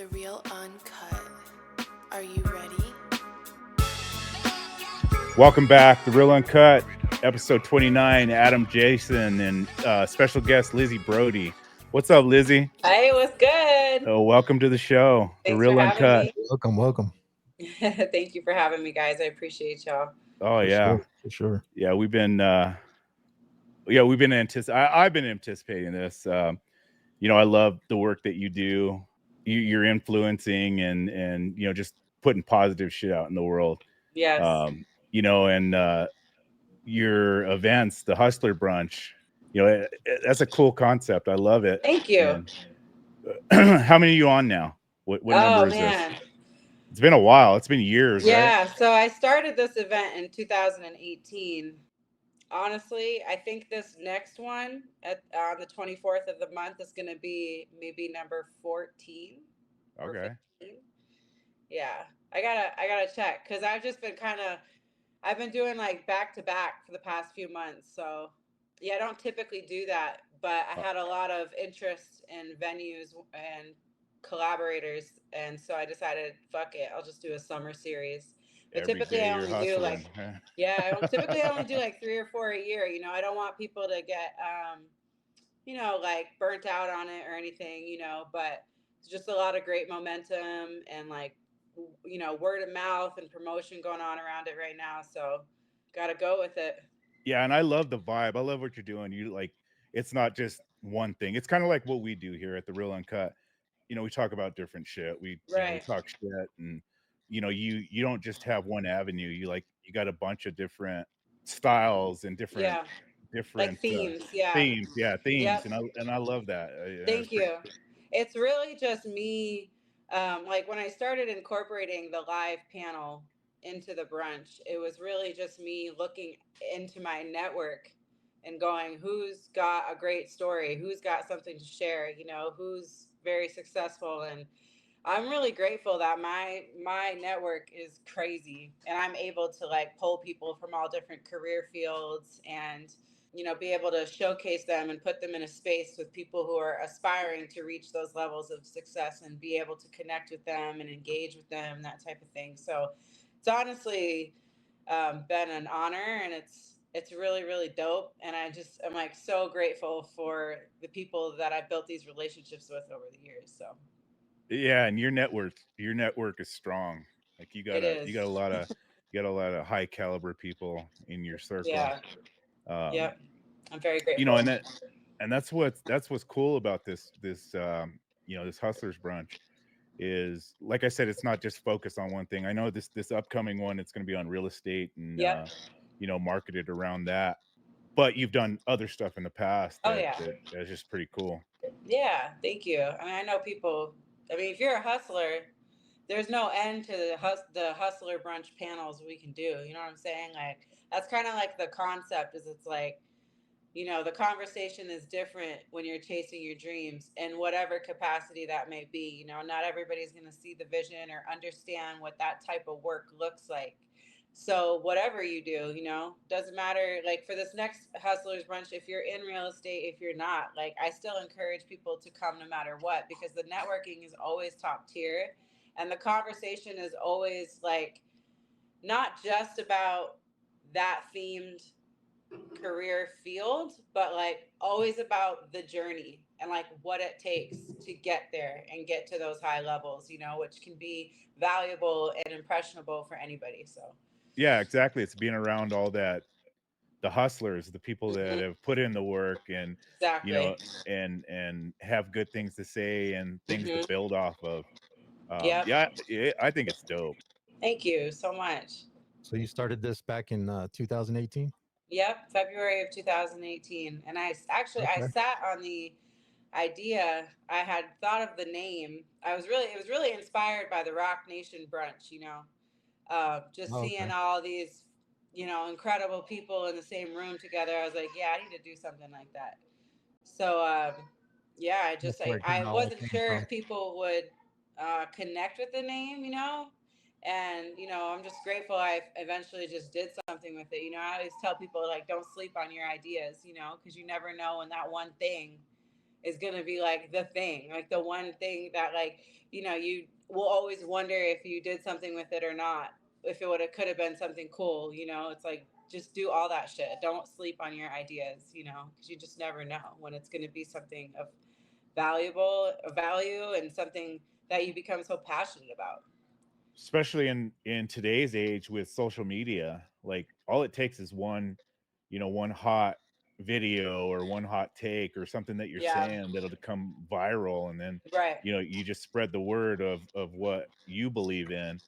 The Real Uncut. Are you ready? Welcome back, The Real Uncut, episode 29. Adam Jason and special guest Lizzy Brodie. What's up, Lizzy? Hey, what's good? Welcome to the show, The Thanks for Real having Uncut. me. Welcome. Thank you for having me, guys. I appreciate y'all. Oh For yeah, sure. yeah. I've been anticipating this. I love the work that you do. You're influencing and just putting positive shit out in the world. Yes. And your events, the Hustler Brunch. That's a cool concept. I love it. Thank you. And how many are you on now? What number is man. this? It's been a while. It's been years, Yeah. right? So I started this event in 2018. Honestly, I think this next one on the 24th of the month is going to be maybe number 14 or Okay. 15. Yeah. I gotta check because I've been doing like back to back for the past few months. So yeah, I don't typically do that, but I had a lot of interest in venues and collaborators, and so I decided, fuck it, I'll just do a summer series. But Every typically day I you're only do like, hustling. yeah, typically I only do like 3 or 4 a year. I don't want people to get like burnt out on it or anything, but it's just a lot of great momentum and like word of mouth and promotion going on around it right now, so gotta go with it. Yeah, and I love the vibe. I love what you're doing. It's not just one thing. It's kind of like what we do here at the Real Uncut. We talk about different shit. We Right. talk shit, and you don't just have one avenue. You got a bunch of different styles and different Yeah, like different themes. Yeah. themes. Yeah, themes, Yep. and I love that. That's Thank pretty. you. It's really just me. Like when I started incorporating the live panel into the brunch, it was really just me looking into my network and going, who's got a great story? Who's got something to share? Who's very successful? And I'm really grateful that my network is crazy and I'm able to like pull people from all different career fields and be able to showcase them and put them in a space with people who are aspiring to reach those levels of success and be able to connect with them and engage with them, that type of thing. So it's honestly been an honor, and it's really really dope, and I'm like so grateful for the people that I've built these relationships with over the years. So Yeah, and your network is strong. Like you got it a is. you got a lot of you got a lot of high caliber people in your circle. Yeah. Um, Yep. I'm very grateful. and that's what's cool about this hustlers brunch is, like I said, it's not just focused on one thing. I know this upcoming one, it's going to be on real estate and Yep. marketed around that, but you've done other stuff in the past Oh that yeah. that's just pretty cool. Yeah, thank you. I mean, I know people. I mean, if you're a hustler, there's no end to the hustler brunch panels we can do. You know what I'm saying? Like that's kind of like the concept. Is it's like the conversation is different when you're chasing your dreams in whatever capacity that may be. Not everybody's going to see the vision or understand what that type of work looks like. So whatever you do, doesn't matter. Like for this next hustlers brunch, if you're in real estate, if you're not, like I still encourage people to come no matter what, because the networking is always top tier and the conversation is always like not just about that themed career field, but like always about the journey and like what it takes to get there and get to those high levels, which can be valuable and impressionable for anybody. So, Yeah, exactly. It's being around all that, the hustlers, the people that mhm, have put in the work and you exactly. know and have good things to say and things to Hmm. build off of. Yep. I think it's dope. Thank you so much. So you started this back in 2018? Yep. February of 2018. And I Okay. sat on the idea. I had thought of the name. It was really inspired by the Rock Nation brunch, just Oh, seeing okay. all these, incredible people in the same room together. I was like, yeah, I need to do something like that. So, yeah, That's where it kind I of all wasn't came sure from. if people would connect with the name, and, I'm just grateful I eventually just did something with it. I always tell people, like, don't sleep on your ideas, because you never know when that one thing is going to be like the thing, like the one thing that like, you will always wonder if you did something with it or not, if it would have could have been something cool. It's like just do all that shit. Don't sleep on your ideas, because you just never know when it's going to be something of value and something that you become so passionate about. Especially in today's age with social media. Like all it takes is one, one hot video or one hot take or something that you're Yeah. saying that'll become viral, and then Right. you just spread the word of what you believe in,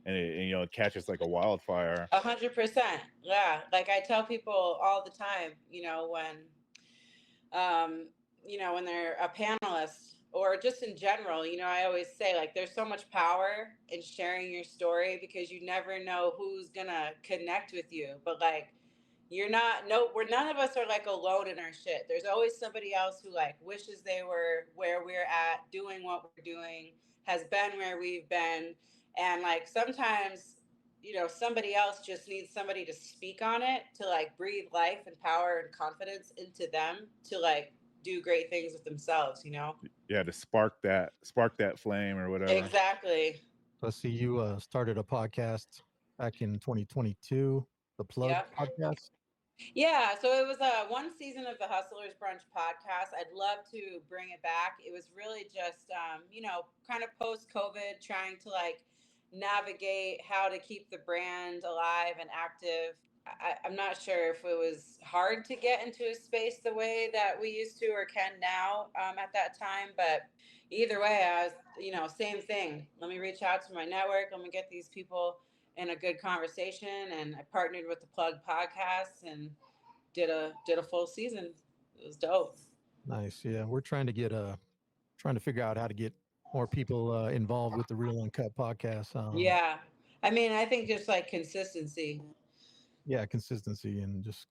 and it catches like a wildfire. 100%. Yeah. Like I tell people all the time, um, when they're a panelist or just in general, I always say like there's so much power in sharing your story because you never know who's gonna connect with you. But like you're not no we're none of us are like alone in our shit. There's always somebody else who like wishes they were where we're at, doing what we're doing, has been where we've been. And like sometimes, somebody else just needs somebody to speak on it, to like breathe life and power and confidence into them to like do great things with themselves. Yeah, to spark that flame or whatever. Exactly. Let's see, you started a podcast back in 2022, the Plug Yep. podcast. Yeah, so it was one season of the Hustlers Brunch podcast. I'd love to bring it back. It was really just, kind of post COVID, trying to like navigate how to keep the brand alive and active. I'm not sure if it was hard to get into a space the way that we used to or can now at that time, but either way, I was, same thing. Let me reach out to my network. Let me get these people in a good conversation, and I partnered with the Plug podcast and did a full season. It was dope. Nice. Yeah, we're trying to figure out how to get more people involved with the Real Uncut podcast. Yeah, I mean, I think just like consistency. Yeah, consistency and just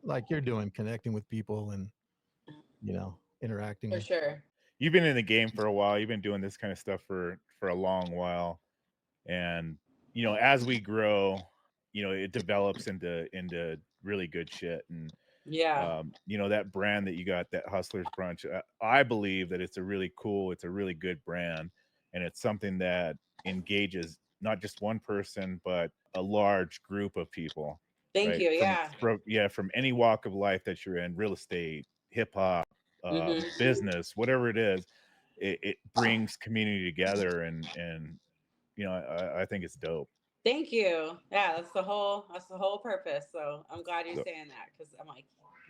like you're doing, connecting with people and For interacting. sure. You've been in the game for a while. You've been doing this kind of stuff for a long while, and as we grow, it develops into really good shit. And Yeah. that brand that you got, that Hustlers Brunch, I believe that it's a really good brand, and it's something that engages not just one person but a large group of people, Thank right? you. from Yeah. from yeah from any walk of life that you're in: real estate, hip hop, Hmm. business, whatever it is. It brings community together, and I think it's dope. Thank you. Yeah, that's the whole purpose. So I'm glad you're So, saying that because I'm like,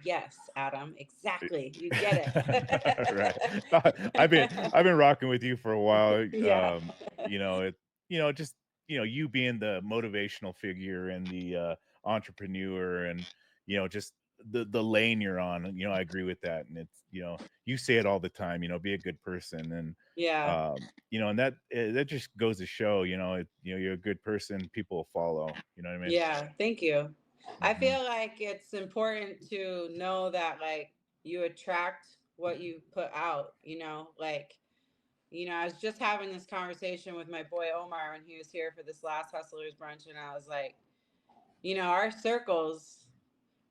yes, Adam, exactly. You get right. it. I've been rocking with you for a while. Yeah. It just you being the motivational figure and the entrepreneur, and just the lane you're on. I agree with that, and it's you say it all the time. Be a good person, and Yeah. and that just goes to show. You're a good person, people will follow. You know what I mean? Yeah. Thank you. I Hmm. feel like it's important to know that like you attract what you put out, like, I was just having this conversation with my boy Omar when he was here for this last Hustlers brunch, and I was like, our circles,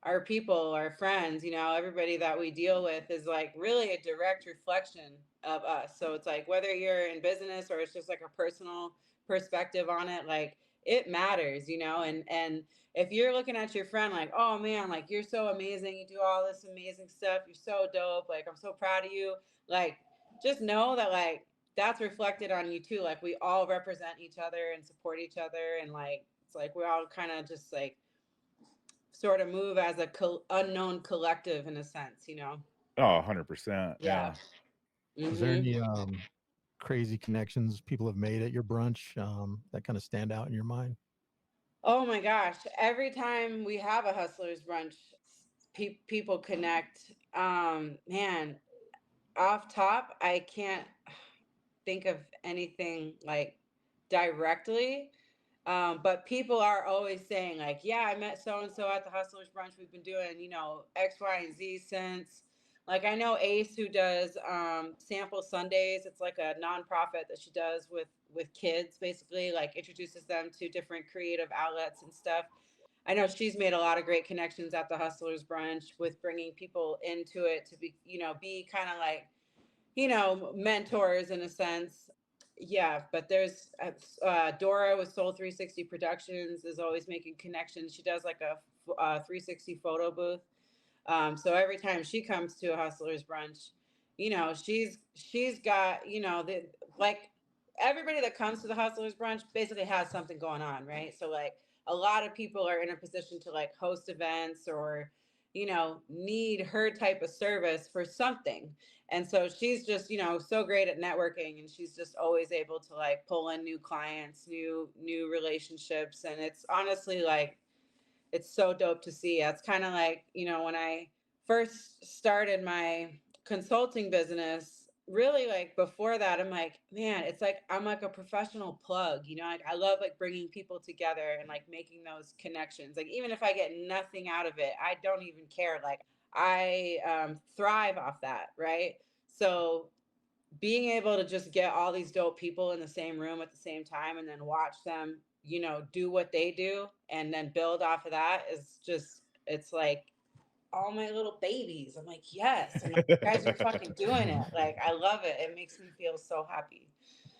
our people, our friends, everybody that we deal with is like really a direct reflection of us. So it's like whether you're in business or it's just like a personal perspective on it, like it matters, and if you're looking at your friend like, oh man, like you're so amazing, you do all this amazing stuff, you're so dope, like I'm so proud of you, like just know that like that's reflected on you too. Like we all represent each other and support each other, and like it's like we're all kind of just like sort of move as a unknown collective in a sense. Oh, 100%. Yeah. Yeah. Is there Hmm. any crazy connections people have made at your brunch that kind of stand out in your mind? Oh my gosh, every time we have a hustlers brunch, people connect. Man, off top I can't think of anything like directly. But people are always saying like, yeah, I met so and so at the Hustlers Brunch. We've been doing, X, Y, and Z since. Like I know Ace, who does Sample Sundays. It's like a nonprofit that she does with kids, basically, like introduces them to different creative outlets and stuff. I know she's made a lot of great connections at the Hustlers Brunch with bringing people into it to be kind of like mentors in a sense. Yeah, but there's Dora with Soul 360 Productions is always making connections. She does like a 360 photo booth. So every time she comes to a hustlers brunch, she's got like everybody that comes to the hustlers brunch basically has something going on, right? So like a lot of people are in a position to like host events or need her type of service for something. And so she's just so great at networking, and she's just always able to like pull in new clients, new relationships. And it's honestly like it's so dope to see. It's kind of like, when I first started my consulting business, really like before that, I'm like, man, it's like I'm like a professional plug, like I love like bringing people together and like making those connections. Like even if I get nothing out of it, I don't even care. Like I thrive off that, right? So being able to just get all these dope people in the same room at the same time and then watch them, do what they do and then build off of that is just, it's like all my little babies. I'm like, yes. I'm like, you guys are fucking doing it. Like, I love it. It makes me feel so happy.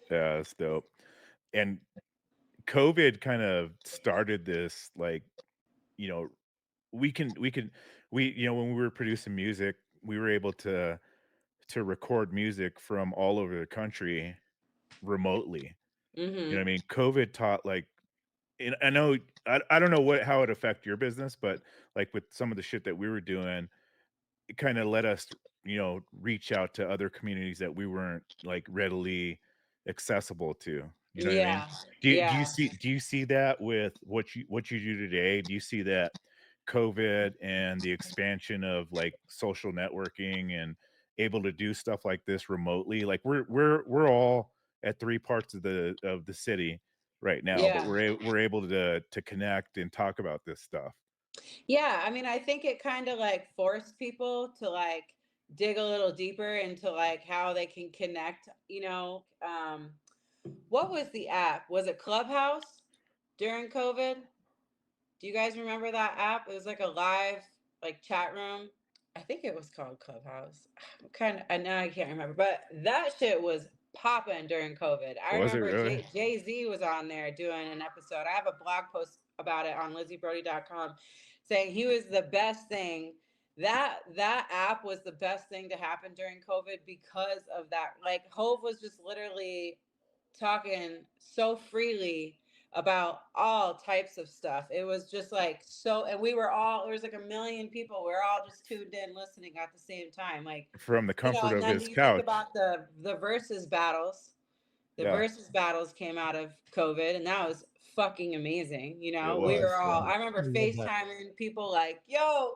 Yeah, that's dope. And COVID kind of started this, like, you know, when we were producing music, we were able to record music from all over the country remotely. You know Mm-hmm. what I mean? COVID taught like, and I know I don't know how it affect your business, but like with some of the shit that we were doing, it kind of let us, reach out to other communities that we weren't like readily accessible to. You know what I mean? Yeah. Do you Yeah. see that with what you do today? Do you see that COVID and the expansion of like social networking and able to do stuff like this remotely? Like we're all at three parts of the city right now, but Yeah. we're able to connect and talk about this stuff. Yeah, I mean, I think it kind of like forced people to like dig a little deeper into like how they can connect, what was the app? Was it Clubhouse during COVID? Do you guys remember that app? It was like a live like chat room. I think it was called Clubhouse. I know I can't remember, but that shit was popping during COVID. I Was it remember really? Jay Z was on there doing an episode. I have a blog post about it on lizzybrodie.com saying he was the best thing. That app was the best thing to happen during COVID because of that. Like Hove was just literally talking so freely about all types of stuff. It was just like so, and we were all, there was like a million people. We are all just tuned in listening at the same time. Like, From the comfort and of then his you think couch. about the versus battles. The Yeah, versus battles came out of COVID, and that was fucking amazing. it We were was. all, Yeah. I remember I love that. FaceTiming people like, yo,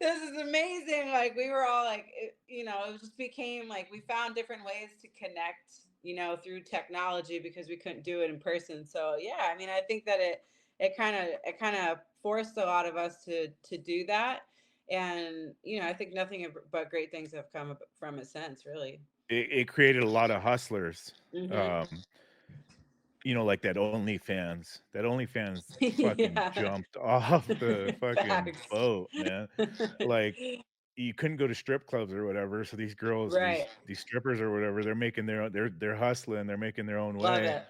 this is amazing. Like, we were all like, it just became like we found different ways to connect, through technology because we couldn't do it in person. So, yeah, I mean, I think that it kind of forced a lot of us to do that. And, I think nothing but great things have come from it since, really. It created a lot of hustlers. Mm-hmm. Um, like that OnlyFans. That OnlyFans fucking Yeah. jumped off the fucking Facts. boat, man. Like you couldn't go to strip clubs or whatever. So these girls, Right. these strippers or whatever, they're making their own, they're hustling, they're making their own Love way. it.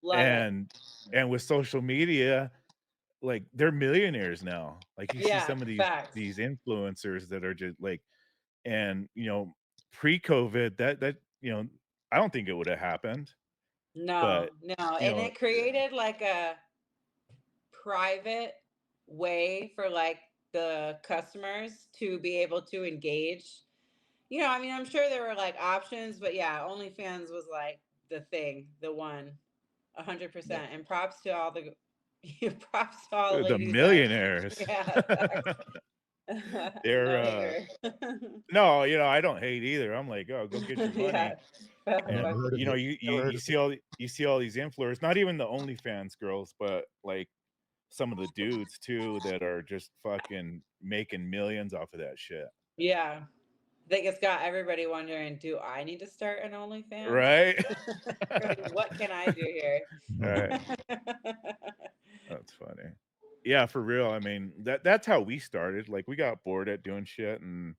Love it. And with social media, like they're millionaires now. Like you see Yeah. some of Facts. these influencers that are just like, and pre-COVID, that I don't think it would have happened. No, But no. you And know it created like a private way for like the customers to be able to engage. I mean, I'm sure there were like options, but yeah, OnlyFans was like the thing, the one, 100%. And props to all the props to all the the ladies that, millionaires. yeah, facts. They're No hater. no, I don't hate either. I'm like, oh, go get your Yeah. money. Never And Fuck heard with of you know, it. it. you Never you heard you of see all these influencers, not even the OnlyFans girls, but like some of the dudes too that are just fucking making millions off of that shit. Yeah. I think it's got everybody wondering, do I need to start an OnlyFans? Right? Like, what can I do here? Right. That's funny. Yeah, for real. I mean, that's how we started. Like we got bored at doing shit and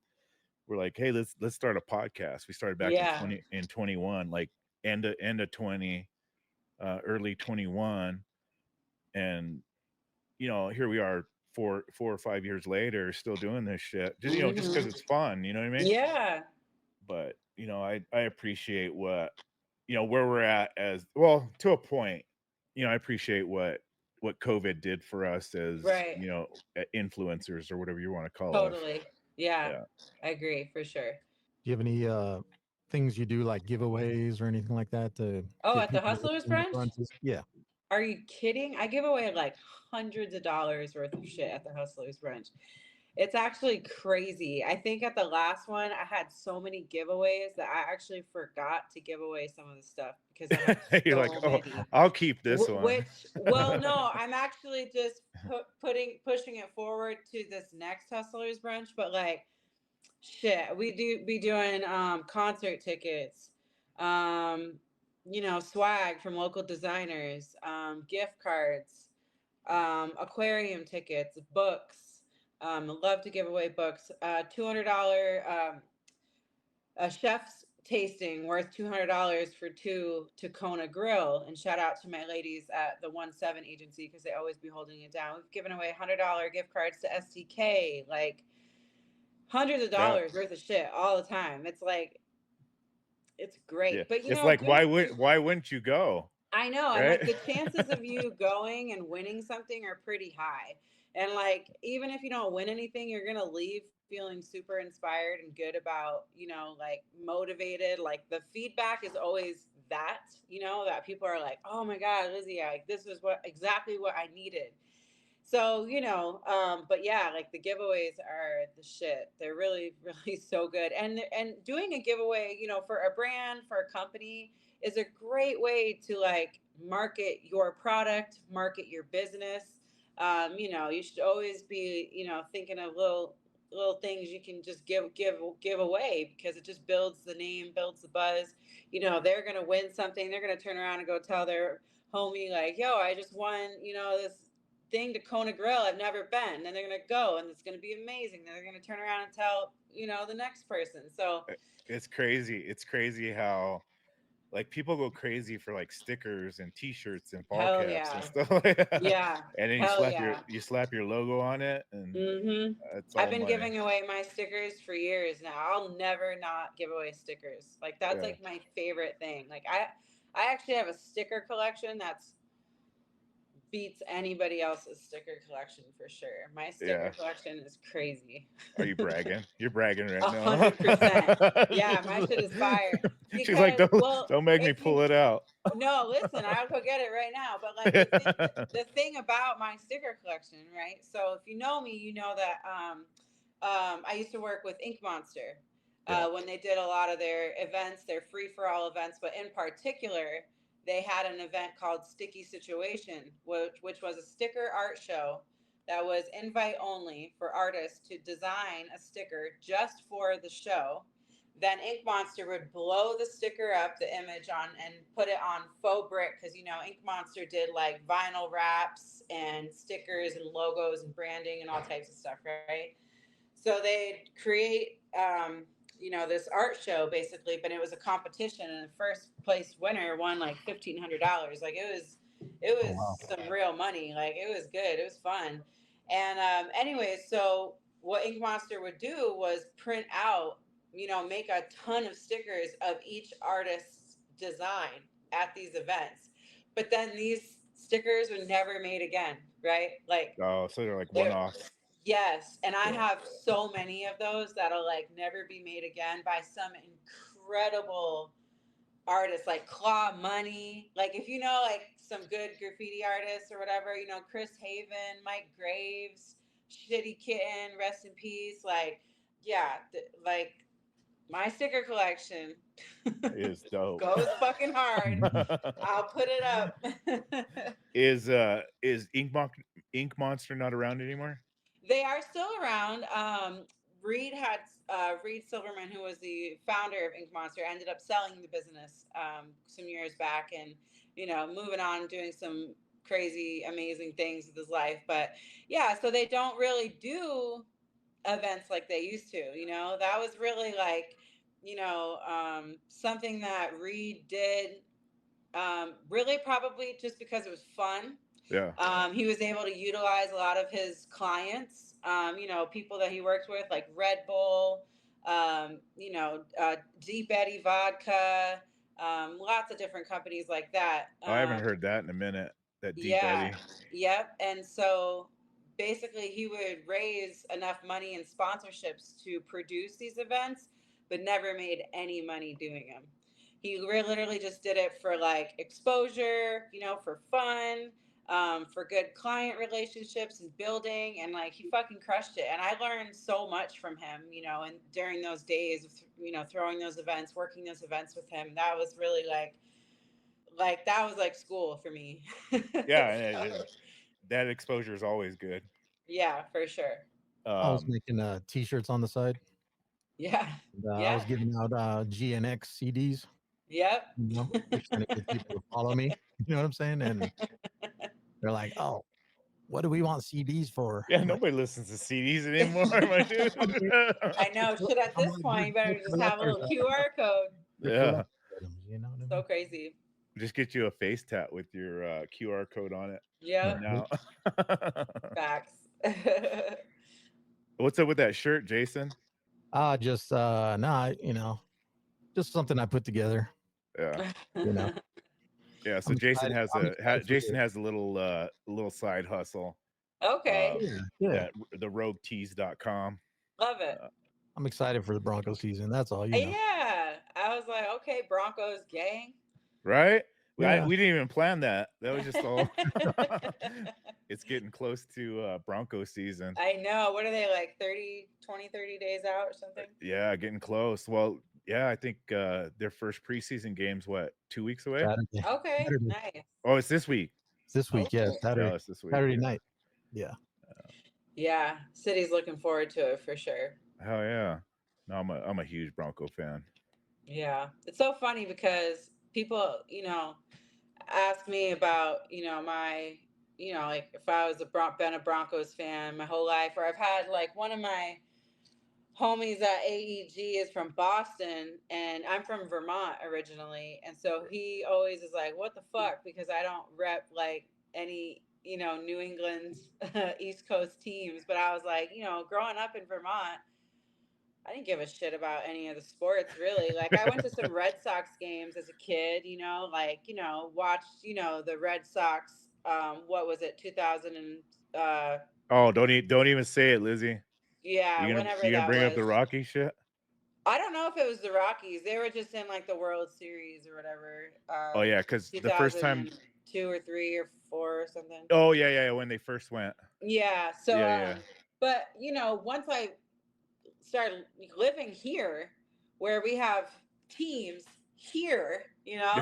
we're like, hey, let's start a podcast. We started back in Yeah. 21, like end of 20, early 21, and here we are 4 or 5 years later, still doing this shit. Just because Hmm. it's fun. You know what I mean? Yeah. But I appreciate what where we're at as well to a point. I appreciate what COVID did for us as Right. influencers or whatever you want to call us. Totally. Yeah. Yeah. I agree for sure. Do you have any things you do like giveaways or anything like that to Oh, get at the people Hustlers in the brunch? brunches? Yeah. Are you kidding? I give away like hundreds of dollars worth of shit at the Hustlers brunch. It's actually crazy. I think at the last one, I had so many giveaways that I actually forgot to give away some of the stuff because I had You're like, so oh, many. I'll keep this one. Which, well, no, I'm actually just pushing it forward to this next Hustlers brunch. But like, shit, we do be doing concert tickets, um, swag from local designers, gift cards, aquarium tickets, books. Love to give away books. $200 a chef's tasting worth $200 for two to Kona Grill. And shout out to my ladies at the 1-7 agency because they always be holding it down. We've given away $100 gift cards to STK, like hundreds of Yeah. dollars worth of shit all the time. It's like it's Yeah. great, but It's like, doing why wouldn't you go? I know. And Right? like the chances of you going and winning something are pretty high. And like, even if you don't win anything, you're going to leave feeling super inspired and good about, like motivated. Like the feedback is always that, that people are like, oh my God, Lizzy, like this is exactly what I needed. So, but yeah, like the giveaways are the shit. They're really, really so good. And doing a giveaway, for a brand, for a company is a great way to like market your product, market your business. You should always be, thinking of little things you can just give away because it just builds the name, builds the buzz. They're gonna win something, they're gonna turn around and go tell their homie like, yo, I just won, this thing to Kona Grill. I've never been. And they're gonna go, and it's gonna be amazing. Then they're gonna turn around and tell the next person. So It's crazy. It's crazy how like people go crazy for like stickers and t-shirts and ball hell caps and yeah, stuff like that. yeah, And then hell yeah. you slap your logo on it, and it's I've all been money. giving away my stickers for years now. I'll never not give away stickers. Like that's Yeah. like my favorite thing. Like I actually have a sticker collection that's beats anybody else's sticker collection for sure. My sticker Yeah. collection is crazy. Are you bragging? You're bragging right A now. 100%. Yeah, my shit is fire. She's like, Because don't well, don't make me if you pull it out. no, listen, I'll go get it right now. But like the thing about my sticker collection, right? So if you know me, you know that I used to work with Ink Monster Yeah. when they did a lot of their events, their free for all events. But in particular, they had an event called Sticky Situation, which was a sticker art show that was invite only for artists to design a sticker just for the show. Then Ink Monster would blow the sticker up, the image on, and put it on faux brick because Ink Monster did like vinyl wraps and stickers and logos and branding and all types of stuff, right? So they'd create, this art show basically, but it was a competition, and the first place winner won like $1,500. Like it Oh was wow. some real money. Like it was good. It was fun. And anyways, so what Ink Monster would do was print out, make a ton of stickers of each artist's design at these events. But then these stickers were never made again, right? Like Oh, so they're like they're one-offs. yes, and I Yeah. have so many of those that'll like never be made again by some incredible artists like Claw Money. Like if you know like some good graffiti artists or whatever, Chris Haven, Mike Graves, Shitty Kitten, rest in peace. Like yeah, like my sticker collection Is dope. goes fucking hard. I'll put it up. Is Ink Monster not around anymore? They are still around. Reed had Reed Silverman, who was the founder of Ink Monster, ended up selling the business some years back, and moving on, doing some crazy, amazing things with his life. But yeah, so they don't really do events like they used to. That was really like, something that Reed did, really probably just because it was fun. Yeah. He was able to utilize a lot of his clients, people that he worked with, like Red Bull, Deep Eddy Vodka, lots of different companies like that. Oh, I haven't heard that in a minute. That Deep Yeah, Eddy. yep. And so basically, he would raise enough money in sponsorships to produce these events, but never made any money doing them. He literally just did it for like exposure, for fun, for good client relationships and building, and like he fucking crushed it. And I learned so much from him, and during those days of throwing those events, working those events with him, that was really like that was like school for me. Yeah, So, that exposure is always good. yeah, for sure. I was Um, making t-shirts on the side. Yeah. And, I Yeah. was giving out GNX CDs. Yep. Just trying to get people to follow me. You know what I'm saying? And they're like, "Oh, what do we want CDs for?" yeah, I'm like, nobody listens to CDs anymore, my dude. I know. Shit, at I'm this like, point, "Dude, you better just have a little QR code. they're Yeah, collector items, you know what I So mean? crazy. just get you a face tat with your QR code on it Yep. Right. now. Facts. What's up with that shirt, Jason? Just nah, just something I put together. Yeah, You know, yeah. So I'm Jason excited. has I'm a excited for Jason the has a little side hustle. Okay. Um, yeah. that the roguetees.com. Love it. Uh, I'm excited for the Broncos season. That's all. Yeah. I was like, okay, Broncos gang. right? Yeah. We didn't even plan that. That was just all. It's getting close to Bronco season. I know. What are they like 30 days out or something? Yeah, getting close. Well, yeah, I think their first preseason game's what, 2 weeks away? Saturday. Okay. Saturday. Nice. Oh, it's this week. It's this Oh, week, yeah. shit. Yeah, Saturday. it's this week. Saturday Yeah. night. Yeah. Yeah. City's looking forward to it for sure. Hell yeah. No, I'm a huge Bronco fan. Yeah. It's so funny because people, ask me about, my, like if I was been a Broncos fan my whole life, or I've had like one of my homies at AEG is from Boston and I'm from Vermont originally. And so he always is like, what the fuck? Because I don't rep like any, New England East Coast teams. But I was like, growing up in Vermont, I didn't give a shit about any of the sports really. Like I went to some Red Sox games as a kid, watched, the Red Sox, what was it, 2000 and Oh, don't even say it, Lizzie. yeah, whenever You gonna that bring up was. the Rocky shit? I don't know if it was the Rockies. They were just in like the World Series or whatever. Oh yeah, because the first time. 2002 or 3 or 4 or something. Oh yeah, when they first went. Yeah. So Yeah. but once I started living here where we have teams here,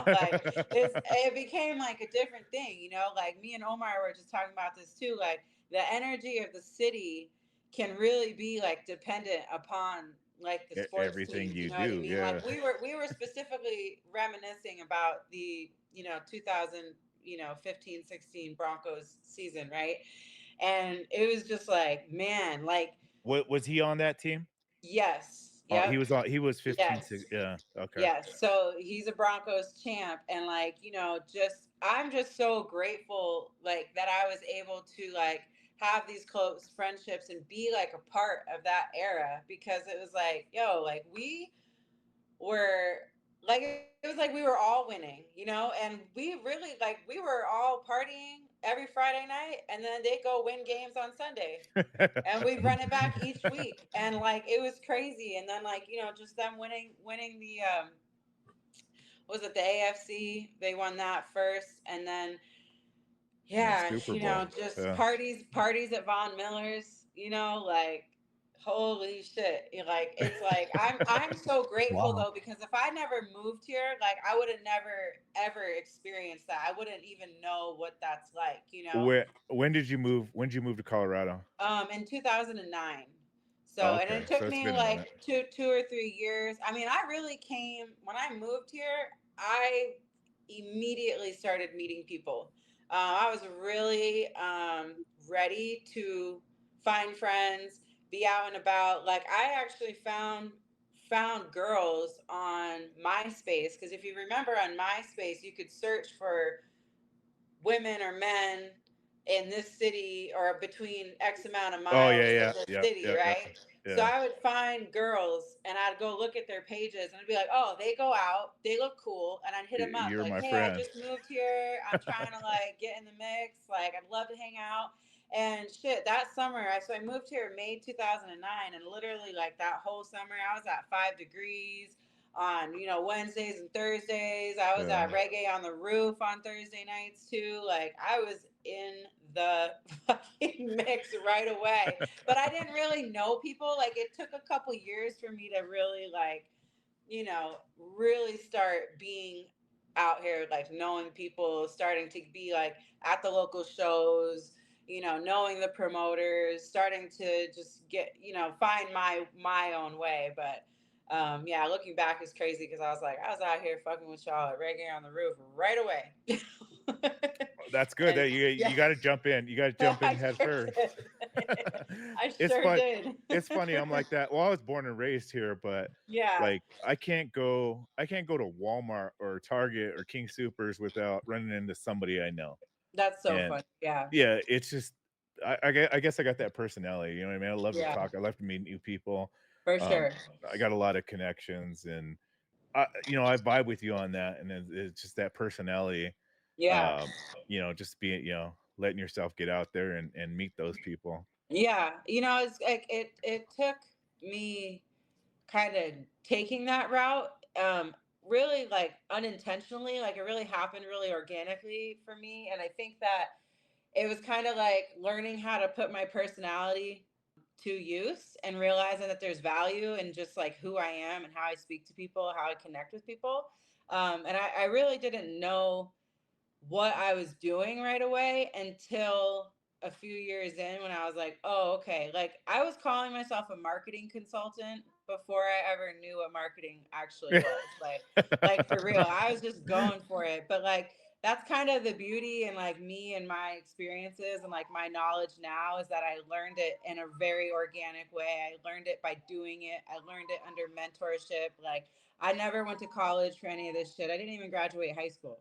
like it became like a different thing, like me and Omar were just talking about this too, like the energy of the city can really be like dependent upon like the sports Everything teams, you you know what I do, mean? yeah. Like we were specifically reminiscing about the 2000 15 16 Broncos season, right? And it was just like, man, like What was he on that team? yes. Oh, Yep. he was 15, Yes. yeah, okay. Yes. So he's a Broncos champ. And like, I'm just so grateful like that I was able to like have these close friendships and be like a part of that era, because it was like, yo, like were it was like we were all winning, and we really like we were all partying every Friday night, and then they go win games on Sunday and we run it back each week, and like it was crazy. And then like just them winning the was it the AFC, they won that first, and then And yeah, Super Bowl. just Yeah. parties at Von Miller's, like holy shit. Like it's like I'm so grateful Wow. though, because if I never moved here, like I would have never ever experienced that. I wouldn't even know what that's like. When did you move? When did you move to Colorado? In 2009. So, and Okay, it so took it's me been a like minute. two or 3 years. I mean, I really came when I moved here. I immediately started meeting people. I was really ready to find friends, be out and about. Like I actually found girls on MySpace, because if you remember on MySpace you could search for women or men in this city or between X amount of Oh yeah, miles yeah, in this yeah, city, yeah, yeah, right? So yeah. I would find girls and I'd go look at their pages and I'd be like, oh, they go out, they look cool. And I'd hit them up You're like, my hey, I friend. just moved here. I'm trying to like get in the mix. Like, I'd love to hang out. And shit, that summer, so I moved here May 2009. And literally, like that whole summer, I was at 5 degrees on Wednesdays and Thursdays. I was Yeah. at reggae on the roof on Thursday nights too. Like I was in the fucking mix right away. But I didn't really know people. Like it took a couple years for me to really like, really start being out here, like knowing people, starting to be like at the local shows, knowing the promoters, starting to just get, find my own way. But yeah, looking back is crazy because I was out here fucking with y'all at reggae on the roof right away. That's good. And That yeah, you got to jump in. You got to jump in I head sure first. did. I It's sure fun. did. It's funny. I'm like that. Well, I was born and raised here, but Yeah, like I can't go to Walmart or Target or King Supers without running into somebody I know. that's so And funny. Yeah, yeah, it's just I guess I got that personality. You know what I mean? I love to yeah, talk. I love to meet new people. for Um, sure. I got a lot of connections, and I vibe with you on that. And it's just that personality. Yeah, Um, just being letting yourself get out there and meet those people. yeah. It's like it took me kind of taking that route, really like unintentionally. Like it really happened really organically for me, and I think that it was kind of like learning how to put my personality to use and realizing that there's value in just like who I am and how I speak to people, how I connect with people. And I really didn't know what I was doing right away until a few years in, when I was like, oh, okay. Like I was calling myself a marketing consultant before I ever knew what marketing actually was. Like for real, I was just going for it. But like that's kind of the beauty and like me and my experiences and like my knowledge now is that I learned it in a very organic way. I learned it by doing it. I learned it under mentorship. Like I never went to college for any of this shit. I didn't even graduate high school.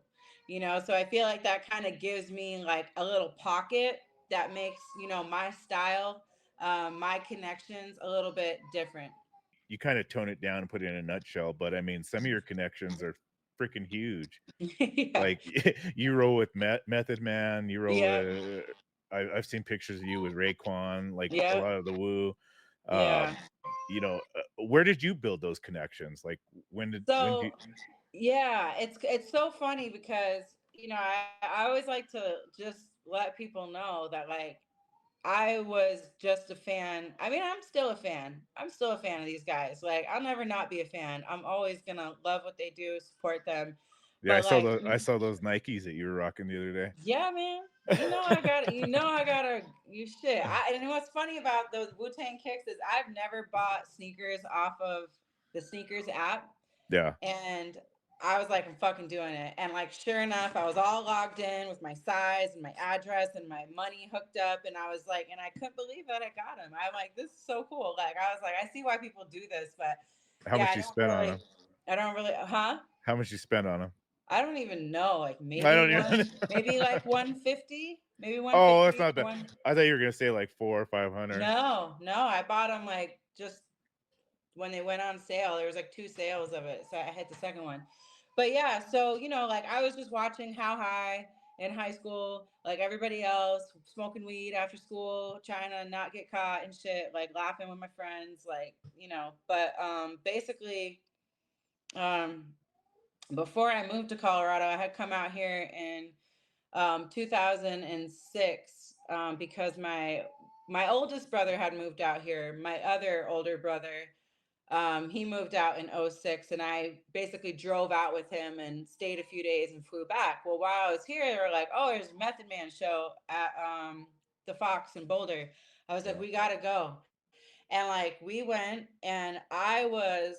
So I feel like that kind of gives me like a little pocket that makes my style, my connections a little bit different. You kind of tone it down and put it in a nutshell, but I mean, some of your connections are freaking huge. Yeah, Like you roll with Method Man, you roll yep, with. I've seen pictures of you with Raekwon, like a yep. lot of the Woo. Yeah. Um, where did you build those connections? Like when did you? So yeah, it's so funny because I always like to just let people know that like I was just a fan. I mean, I'm still a fan. I'm still a fan of these guys. Like, I'll never not be a fan. I'm always gonna love what they do, support them. Yeah, But like, I saw those Nikes that you were rocking the other yeah, man, I gotta, you shit. And what's funny about those Wu Tang kicks is I've never bought sneakers off of the sneakers app. Yeah. And I was like, I'm fucking doing it. And like, sure enough, I was all logged in with my size and my address and my money hooked up. And I was like, and I couldn't believe that I got him. I'm like, this is so cool. Like, I was like, I see why people do this, but How yeah, much you spent on them? I don't really, huh? How much you spent on them? I don't even know. Like I don't even. maybe like 150, maybe Oh, that's 150, not bad. I thought you were gonna say like 400 or 500. No, I bought them like just when they went on sale. There was like two sales of it, so I hit the second one. But yeah, so like I was just watching How High in high school, like everybody else, smoking weed after school, trying to not get caught and shit, like laughing with my friends, like But basically, um, before I moved to Colorado, I had come out here in 2006, because my oldest brother had moved out here. My other older brother, he moved out in '06, and I basically drove out with him and stayed a few days and flew back. Well, while I was here, they were like, oh, there's a Method Man show at the Fox in Boulder. I was like, Yeah. we gotta go. And like we went, and I was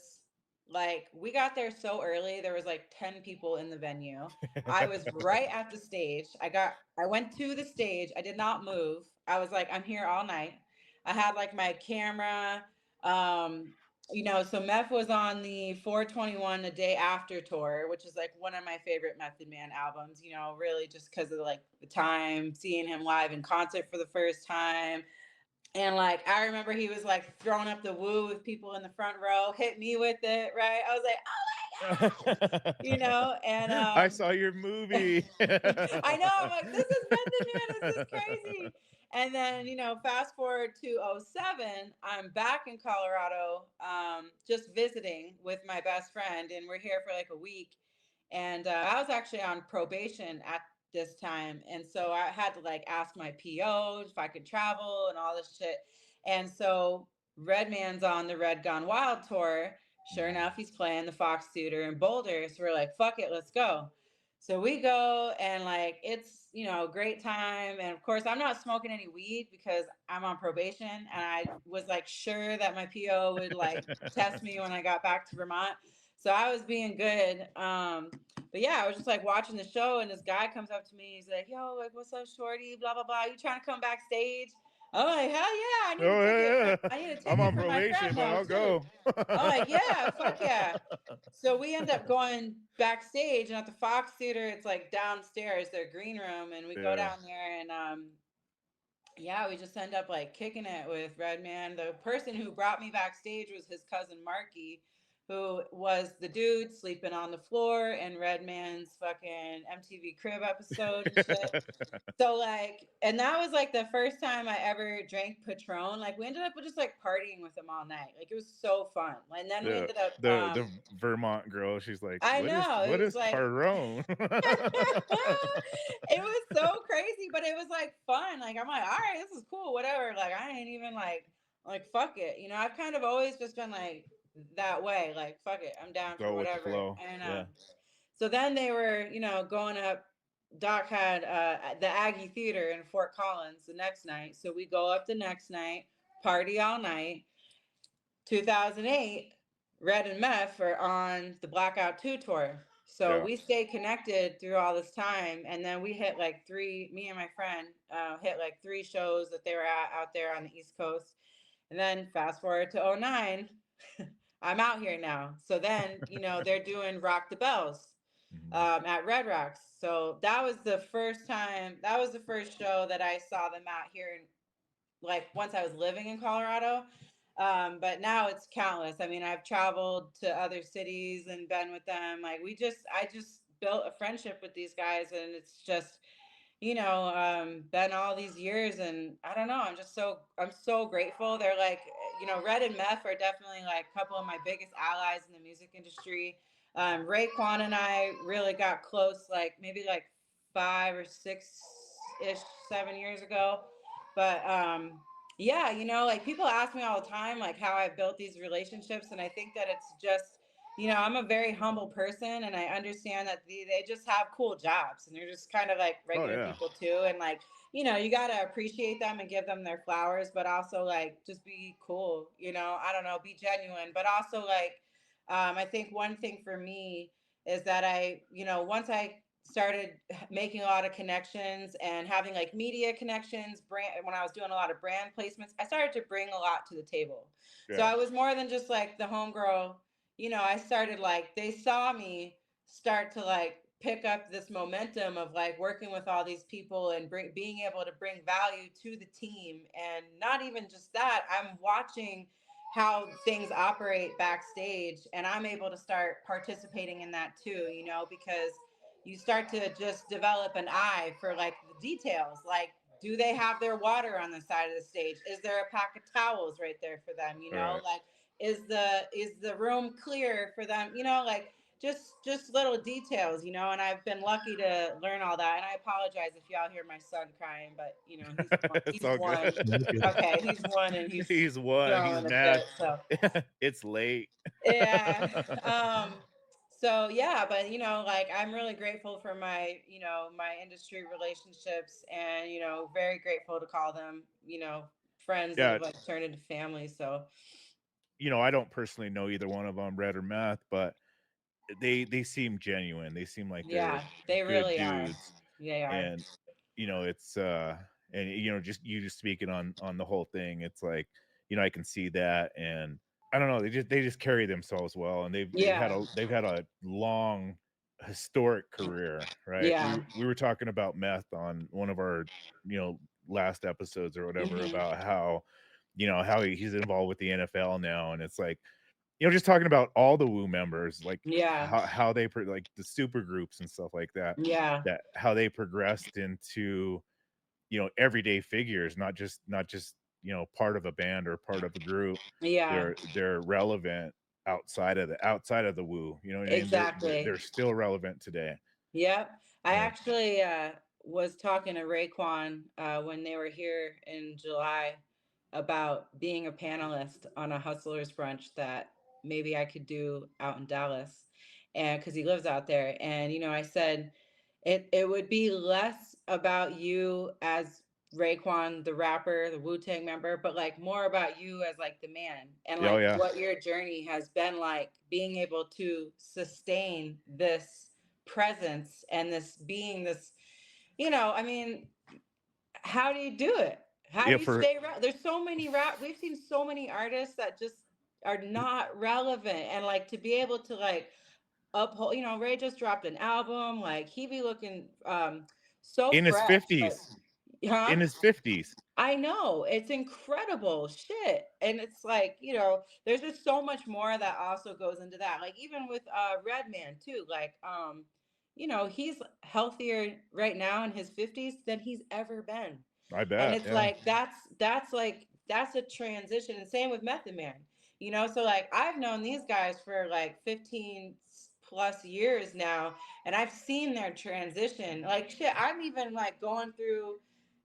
like, we got there so early, there was like 10 people in the venue. I was right at the stage. I went to the stage. I did not move. I was like, I'm here all night. I had like my camera. Um, so Meth was on the 421 A Day After tour, which is like one of my favorite Method Man albums, really just because of like the time, seeing him live in concert for the first time. And like I remember he was like throwing up the woo with people in the front row, hit me with it, right? I was like, and I saw your movie. I know, I'm like, this is Method Man, this is crazy. And then, fast forward to '07, I'm back in Colorado, just visiting with my best friend, and we're here for like a week. And I was actually on probation at this time. And so I had to like ask my PO if I could travel and all this shit. And so Redman's on the Red Gone Wild tour. Sure enough, he's playing the Fox Theater in Boulder. So we're like, fuck it, let's go. So we go and like it's great time. And of course I'm not smoking any weed because I'm on probation, and I was like sure that my PO would like test me when I got back to Vermont. So I was being good. But yeah, I was just like watching the show, and this guy comes up to me. He's like, "Yo, like, what's up, shorty? Blah blah blah. You trying to come backstage?" I'm like, "Hell yeah! I need a Oh ticket. yeah, I need a I'm ticket on for my probation, friend but though I'll too." go. I'm like, "Yeah, fuck yeah!" So we end up going backstage, and at the Fox Theater, it's like downstairs, their green room, and we go Yeah. down there, and yeah, we just end up like kicking it with Redman. The person who brought me backstage was his cousin Marky, who was the dude sleeping on the floor in Redman's fucking MTV Crib episode and shit. So like, and that was like the first time I ever drank Patron. Like we ended up just like partying with him all night. Like it was so fun. And then we Yeah. ended up, The Vermont girl, she's like, I know what it was is like Paron? it was so crazy, but it was like fun. Like I'm like, all right, this is cool, whatever. Like I ain't even like fuck it. I've kind of always just been like that way. Like fuck it, I'm down for Go with the whatever. flow. And Yeah. so then they were, going up. Doc had the Aggie Theater in Fort Collins the next night, so we go up the next night, party all night. 2008, Red and Meth are on the Blackout 2 tour. So Yeah. we stayed connected through all this time. And then we hit like me and my friend hit like 3 shows that they were at out there on the East Coast. And then fast forward to '09, I'm out here now. So then, they're doing Rock the Bells at Red Rocks. So that was the first time, that was the first show that I saw them out here in like once I was living in Colorado. But now it's countless. I mean, I've traveled to other cities and been with them. Like I just built a friendship with these guys, and it's just, been all these years, and I don't know. I'm so grateful. They're like, Red and Meth are definitely like a couple of my biggest allies in the music industry. Raekwon and I really got close, like maybe like 5 or 6 ish, 7 years ago. But yeah, like people ask me all the time, like how I built these relationships. And I think that it's just, I'm a very humble person, and I understand that they just have cool jobs, and they're just kind of like Oh regular yeah. people too. And like, you got to appreciate them and give them their flowers, but also like just be cool, I don't know, be genuine, but also like, I think one thing for me is that once I started making a lot of connections and having like media connections, when I was doing a lot of brand placements, I started to bring a lot to the table. So Yeah. I was more than just like the homegirl. I started like, they saw me start to like pick up this momentum of like working with all these people and being able to bring value to the team. And not even just that, I'm watching how things operate backstage, and I'm able to start participating in that too, because you start to just develop an eye for like the details. Like, do they have their water on the side of the stage? Is there a pack of towels right there for them? All right. Like, is the room clear for them? Like just little details. And I've been lucky to learn all that. And I apologize if y'all hear my son crying, but It's he's all one. good. Okay, he's one, and he's He's one. He's throwing a mad. fit. So It's late. yeah. So yeah, but like I'm really grateful for my, my industry relationships, and very grateful to call them, friends that Yeah. have like turned into family. So I don't personally know either one of them, Red or Meth, but they seem genuine. They seem like yeah, they're they good really are. dudes. They are. And it's And just you just speaking on the whole thing, it's like, I can see that. And I don't know, they just carry themselves well, and Yeah. they've had a long historic career, right? we Yeah. were- we were talking about Meth on one of our you know last episodes or whatever, Hmm. about how how he's involved with the NFL now. And it's like, just talking about all the Wu members, like Yeah. how they like the super groups and stuff like that, Yeah. that how they progressed into everyday figures, not just part of a band or part of a group. Yeah. They're relevant outside of the Wu. You know what I mean? Exactly. They're still relevant today. Yep. I And actually was talking to Raekwon when they were here in July about being a panelist on a Hustlers brunch that maybe I could do out in Dallas, and because he lives out there. And I said it would be less about you as Raekwon, the rapper, the Wu Tang member, but like more about you as like the man, and oh like yeah, what your journey has been like, being able to sustain this presence and this being this, I mean, how do you do it? How do yeah you for stay there's so many we've seen so many artists that just are not relevant, and like to be able to like uphold, Ray just dropped an album, like he be looking so in his fresh, but 50s, huh? in his 50s. I know, it's incredible shit. And it's like, there's just so much more that also goes into that. Like even with Redman too, like he's healthier right now in his 50s than he's ever been. I And bet. it's Yeah. like that's a transition. And same with Method Man. So like I've known these guys for like 15 plus years now, and I've seen their transition. Like shit, I'm even like going through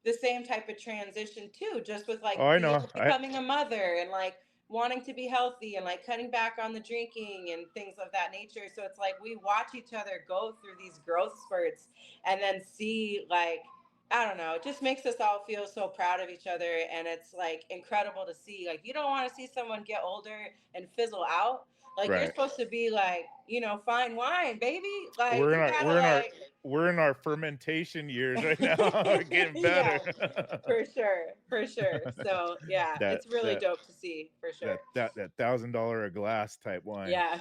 the same type of transition too, just with Oh, like I know. I becoming a mother and like wanting to be healthy and like cutting back on the drinking and things of that nature. So it's like we watch each other go through these growth spurts and then see like, I don't know, it just makes us all feel so proud of each other. And it's like incredible to see. Like, you don't want to see someone get older and fizzle out. Like, you're right. supposed to be like, fine wine, baby. Like, We're in you our gotta we're in our like, we're in our fermentation years right now. Getting yeah, better. for sure, for sure. So yeah, that it's really that dope to see, for sure. that $1,000 a glass type wine. Yeah.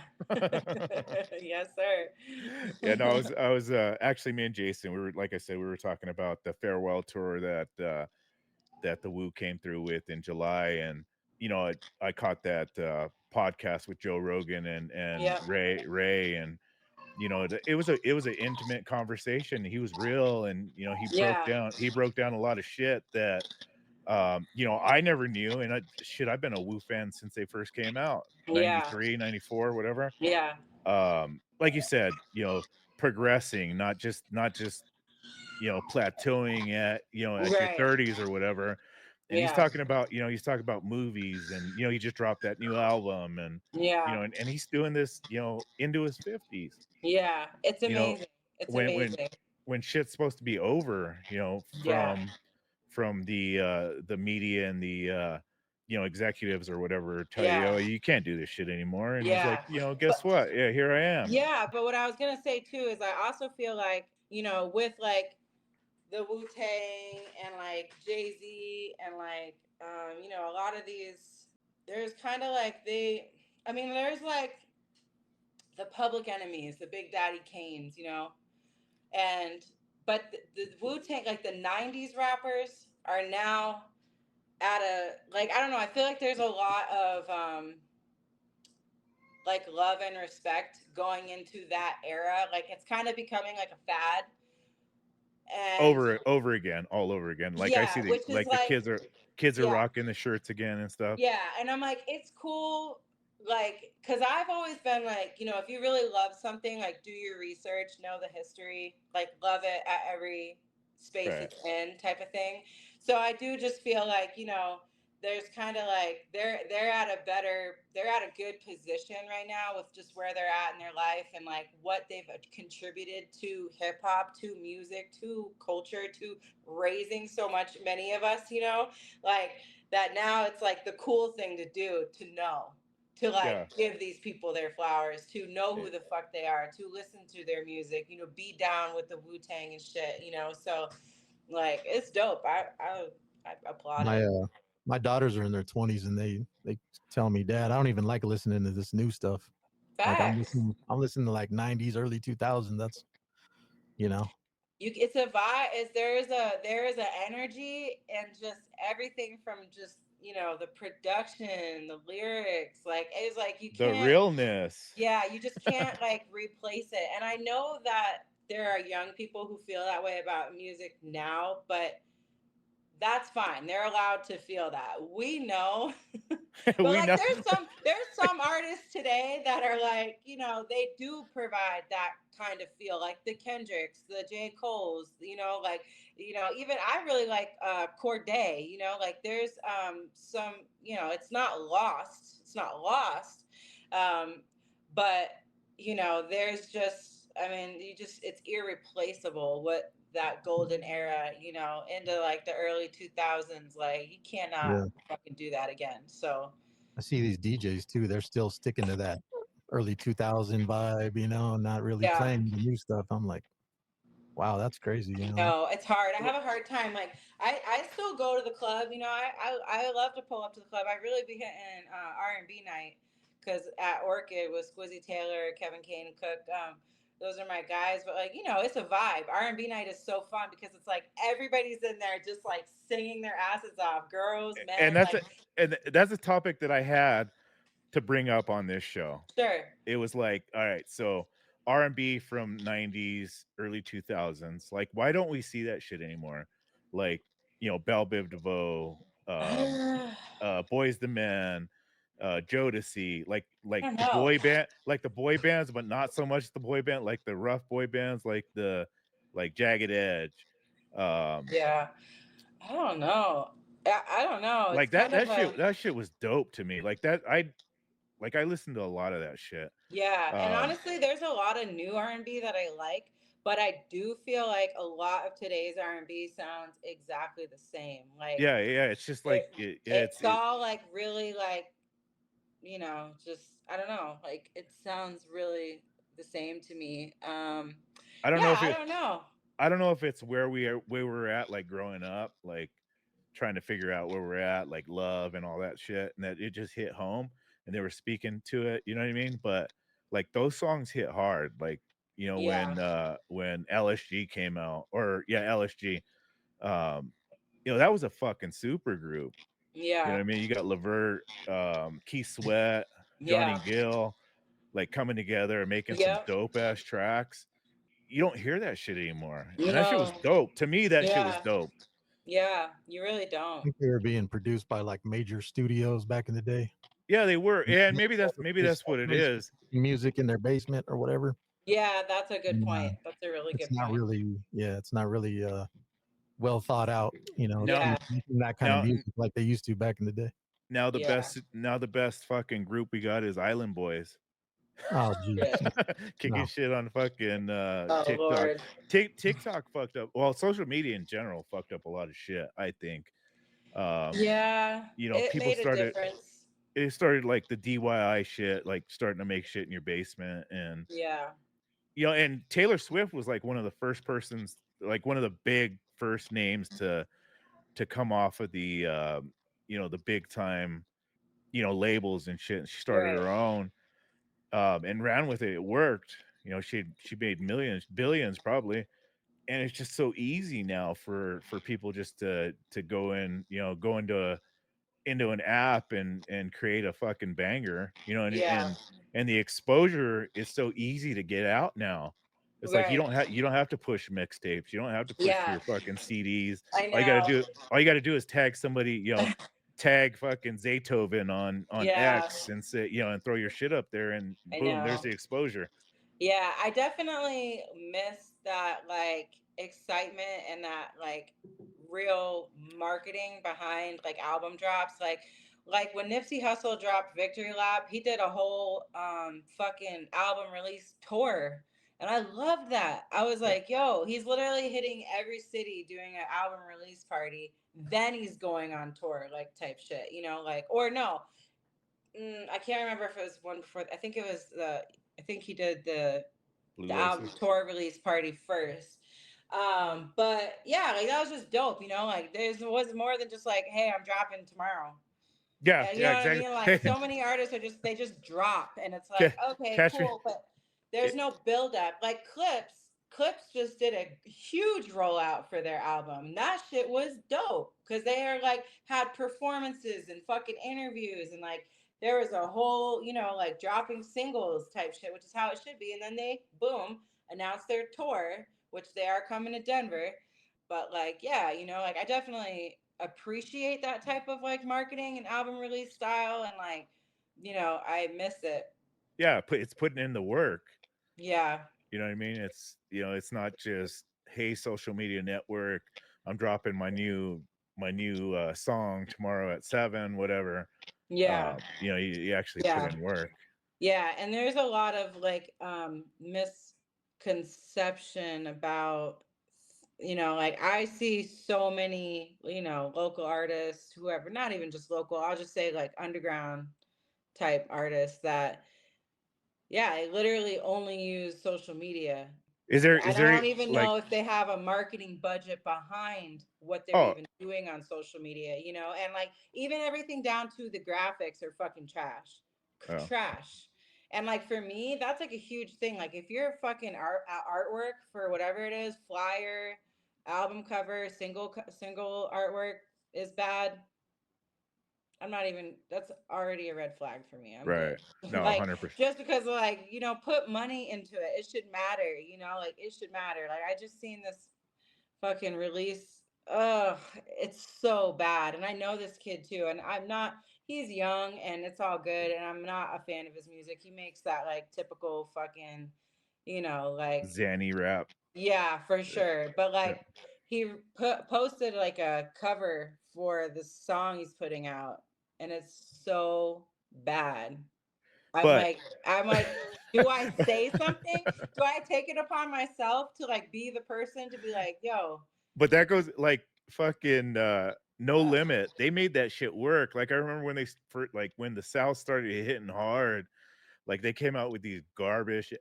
Yes, sir. Yeah, no, I was actually, me and Jason, we were, like I said, we were talking about the farewell tour that the Wu came through with in July. And I caught that podcast with Joe Rogan and Yep. Ray. And it was an intimate conversation. He was real. And Yeah. he broke down a lot of shit that I never knew. And I've been a Wu fan since they first came out, Yeah. 93, 94, whatever. Yeah. Like you said, progressing, not just plateauing at your Right. 30s or whatever. And Yeah. he's talking about movies. And he just dropped that new album. And Yeah. and he's doing this into his 50s. Yeah. It's you know amazing. It's when when amazing. when shit's supposed to be over, Yeah. from the media and the executives or whatever, tell you, Yeah. oh, you can't do this shit anymore. And he's like, Yeah. guess But what, yeah, here I am. yeah, but what I was gonna say too is I also feel like, with like the Wu Tang and like Jay-Z and like a lot of these, there's kind of like there's like the Public Enemies, the Big Daddy Kanes, and but the Wu Tang, like the '90s rappers, are now at a, like, I don't know. I feel like there's a lot of like love and respect going into that era. Like it's kind of becoming like a fad, and Over again, all over again. Like I see yeah, the which is like the like, kids are yeah, rocking the shirts again and stuff. yeah, and I'm like, it's cool, like, because I've always been like, if you really love something, like, do your research, know the history, like, love it at every space Right. it's in, type of thing. So I do just feel like, there's kind of like they're at a good position right now with just where they're at in their life and like what they've contributed to hip hop, to music, to culture, to raising so much many of us, like that now it's like the cool thing to do, to like Yeah. give these people their flowers, to know Eh, who the fuck they are, to listen to their music, be down with the Wu Tang and shit, so Like it's dope. I applaud My it. my daughters are in their 20s and they tell me, Dad, I don't even like listening to this new stuff. Like Facts. I'm listening to like 90s, early 2000s. That's you know, It's a vibe. Is there is a energy and just everything from just the production, the lyrics. Like it's like you The can't. realness. Yeah, you just can't like replace it. And I know that there are young people who feel that way about music now, but that's fine. They're allowed to feel that. We know. But We like know. there's some artists today that are like, they do provide that kind of feel, like the Kendricks, the J. Cole's, like, even I really like Corday, like there's some, it's not lost. It's not lost. Um, but there's just, I mean, it's irreplaceable what that golden era, into like the early 2000s, like you cannot yeah. fucking do that again. So I see these DJs too. They're still sticking to that early 2000 vibe, not really yeah, playing the new stuff. I'm like, wow, that's crazy. I know it's hard. I have a hard time. Like I still go to the club. I love to pull up to the club. I really be hitting R&B night because at Orchid with Squizzy Taylor, Kevin Kane, and Cook. Those are my guys. But like it's a vibe. R&B night is so fun because it's like everybody's in there just like singing their asses off. Girls, And men, that's like that's a topic that I had to bring up on this show. sure. It was like, all right, so R&B from 90s, early 2000s. Like, why don't we see that shit anymore? Like, Belle Biv DeVoe, I Boys the Men, Jodeci, like don't the know. boy bands, but not so much the boy band, like the rough boy bands, like Jagged Edge. Um, Yeah, I don't know. I don't know. It's like kind of a that shit was dope to me. I listened to a lot of that shit. yeah, and Um, honestly, there's a lot of new R&B that I like, but I do feel like a lot of today's R&B sounds exactly the same. Like yeah, it's just like it, it's it. all like really like just I don't know. Like it sounds really the same to me. I don't know Yeah, if I it. don't know. I don't know if it's where we're at, like growing up, like trying to figure out where we're at, like love and all that shit, and that it just hit home, and they were speaking to it. You know what I mean? But like those songs hit hard. Like Yeah, when LSG came out, or yeah, LSG. Um, that was a fucking super group. You know yeah, what I mean? You got Levert, Keith Sweat, Johnny yeah, Gill, like coming together and making some yep. dope ass tracks. You don't hear that shit anymore. And that shit was No, dope. To me, that shit was yeah, dope. yeah. You really I don't. think they were being produced by like major studios back in the day. Yeah, they were. And maybe Just that's what it everybody's is. music in their basement or whatever. Yeah, that's a good And, point. That's a really it's good not point. really, yeah, it's not really well thought out. Now Yeah, Making that kind of now music like they used to back in the day. yeah. now the best fucking group we got is Island Boys. Oh, geez, Shit. Kicking no, shit on fucking Oh TikTok. Lord. TikTok fucked up. Well, social media in general fucked up a lot of shit, I think. Um, Yeah, it People made a started difference. it started like the DIY shit, like starting to make shit in your basement. And Yeah, and Taylor Swift was like one of the first persons, like one of the big first names to come off of the the big time labels and shit. And she started right. her own and ran with it. It worked. She made millions, billions probably. And it's just so easy now for people just to go in, go into an app and create a fucking banger, Yeah, and the exposure is so easy to get out now. It's like right. you don't have to push mixtapes. You don't have to push Yeah, your fucking CDs. I All you got to know. do is tag somebody, tag fucking Zaytoven on Yeah, X and say, and throw your shit up there, and I boom, there's know. the exposure. Yeah, I definitely miss that like excitement and that like real marketing behind like album drops. Like when Nipsey Hussle dropped Victory Lap, he did a whole fucking album release tour. And I loved that. I was Yeah. like, yo, he's literally hitting every city doing an album release party. Then he's going on tour, like type shit, like, or no, I can't remember if it was one before. I think it was I think he did the Blue album Laces. tour release party first. But yeah, like that was just dope, like there was more than just like, hey, I'm dropping tomorrow. Yeah, And you yeah, know what I exactly. mean? Like so many artists are just they just drop and it's like, Ca- okay, Catch me. cool, but there's It, no build up. Like Clips just did a huge rollout for their album. That shit was dope because they are like had performances and fucking interviews and like there was a whole, like dropping singles type shit, which is how it should be. And then they boom announced their tour, which they are coming to Denver. But like, yeah, like I definitely appreciate that type of like marketing and album release style and like, I miss it. yeah, it's putting in the work. Yeah. You know what I mean? It's not just, hey, social media network, I'm dropping my new song tomorrow at 7, whatever. Yeah. You actually put Yeah. in work. Yeah, and there's a lot of like misconception about like I see so many, local artists, whoever, not even just local, I'll just say like underground type artists that yeah, I literally only use social media. Is there is And I there don't even like, know if they have a marketing budget behind what they're oh, even doing on social media, and like even everything down to the graphics are fucking trash. oh, Trash. And like for me, that's like a huge thing. Like if your fucking artwork for whatever it is, flyer, album cover, single artwork is bad, I'm not even, that's already a red flag for me. I'm right. good. No, Like, 100%. just because, like, put money into it. It should matter, like, it should matter. Like, I just seen this fucking release. Ugh, it's so bad. And I know this kid too. And he's young and it's all good. And I'm not a fan of his music. He makes that, like, typical fucking, like, Zanny rap. yeah, for Yeah, sure. But yeah. like he posted like a cover for the song he's putting out and it's so bad. I'm But like I'm like do I say something? Do I take it upon myself to like be the person to be like, "Yo, but that goes like fucking No uh, Limit. They made that shit work. Like I remember when like when the South started hitting hard, like they came out with these garbage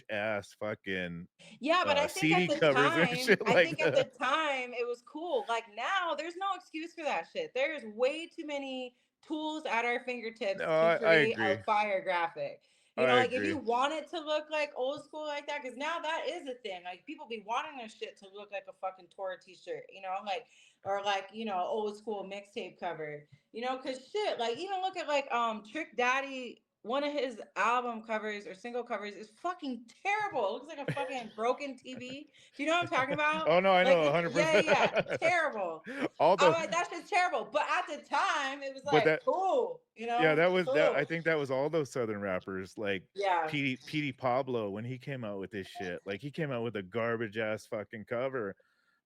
ass fucking yeah, but CD covers and shit I like think at the that. time it was cool. Like now, there's no excuse for that shit. There's way too many tools at our fingertips No, to I create a agree. fire graphic. I Like if you agree. want it to look like old school like that, because now that is a thing. Like people be wanting their shit to look like a fucking Torah t-shirt, like or like old school mixtape cover, because shit, like even look at like Trick Daddy. One of his album covers or single covers is fucking terrible. It looks like a fucking broken TV. Do you know what I'm talking about? Oh no, I Like, know yeah, 100%. yeah, terrible. I'm Although, like, that's just terrible. But at the time, it was but like that, cool, yeah, that was that. cool. I think that was all those Southern rappers, like Yeah, Petey Pablo, when he came out with this shit. Like he came out with a garbage ass fucking cover,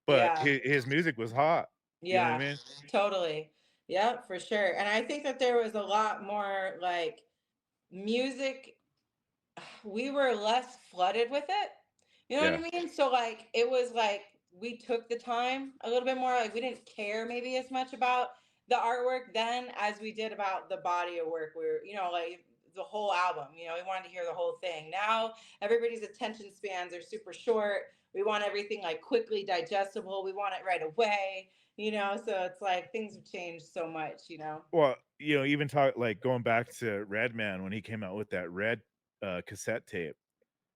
but yeah, his music was hot. You know what I yeah, mean? totally. Yeah, for sure. And I think that there was a lot more like music we were less flooded with it. You know what Yeah. I mean? So like it was like we took the time a little bit more. Like we didn't care maybe as much about the artwork then as we did about the body of work. We were, like the whole album. We wanted to hear the whole thing. Now everybody's attention spans are super short. We want everything like quickly digestible. We want it right away. So it's like things have changed so much. Well, even talk like going back to Redman when he came out with that red cassette tape.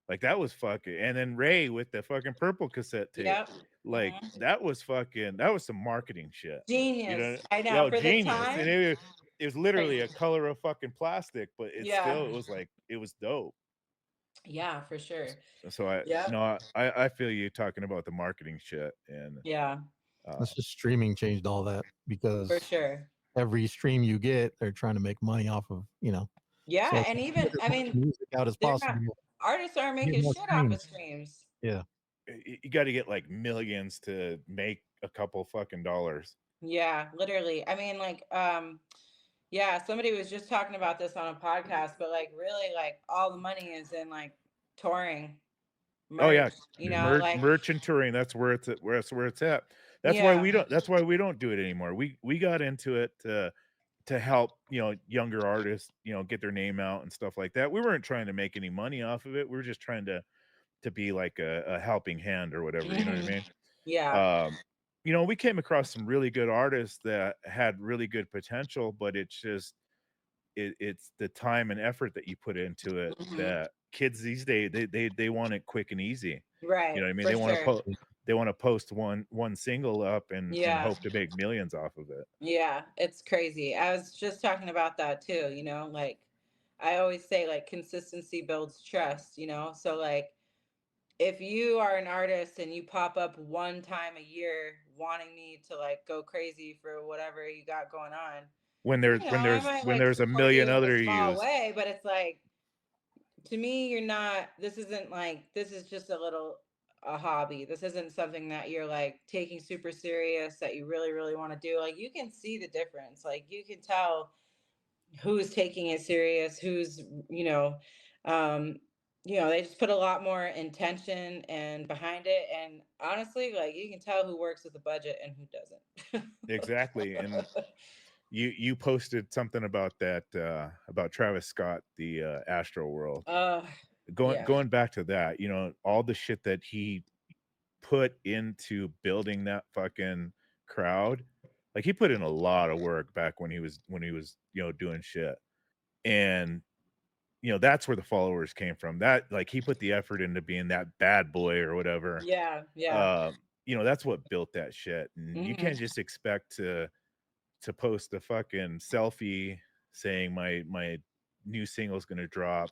Like that was fucking, and then Ray with the fucking purple cassette tape. Yep. Like Mhm. that was some marketing shit. You Genius. know, I know yo, for the genius. time. And it was literally Crazy. a color of fucking plastic, but Yeah. it was like it was dope. Yeah, for sure. So I Yep. no, I feel you talking about the marketing shit, and Yeah, uh That's just streaming changed all that for because sure. every stream you get, they're trying to make money off of. So Yeah, it's and like, even get as I much mean, music out as they're not possible, artists aren't get making more shit off of streams. streams. Yeah. you got to get like millions to make a couple fucking dollars. Yeah, literally. I mean, like, yeah, somebody was just talking about this on a podcast, but like really like all the money is in like touring, Oh merch, yeah, Mhm. like merch and touring. That's where it's at. That's where it's at. yeah. That's why we don't do it anymore. We got into it to help younger artists get their name out and stuff like that. We weren't trying to make any money off of it. We were just trying to be like a helping hand or whatever, you know what I Mhm. mean? Yeah. um we came across some really good artists that had really good potential, but it's just it's the time and effort that you put into it Mhm. that kids these days they want it quick and easy. You Right. know what I mean? For sure. They want to post one single up and Yeah. hope to make millions off of it. Yeah. It's crazy. I was just talking about that too, like I always say like consistency builds trust, So like if you are an artist and you pop up one time a year wanting me to like go crazy for whatever you got going on, When there's I might when like there's a support you million in a other small yous. way, but it's like to me, you're not, this is just a hobby. This isn't something that you're like taking super serious that you really, really want to do. Like you can see the difference. Like you can tell who's taking it serious, who's, um, they just put a lot more intention and behind it. And honestly, like you can tell who works with the budget and who Exactly. And doesn't. you posted something about that about Travis Scott, the Astro World. uh, Going yeah, going back to that, all the shit that he put into building that fucking crowd. Like he put in a lot of work back when he was, doing shit. And that's where the followers came from. That like he put the effort into being that bad boy or whatever. yeah, yeah. Um, that's what built that shit. And you Hmm. can't just expect to post a fucking selfie saying my new single's gonna drop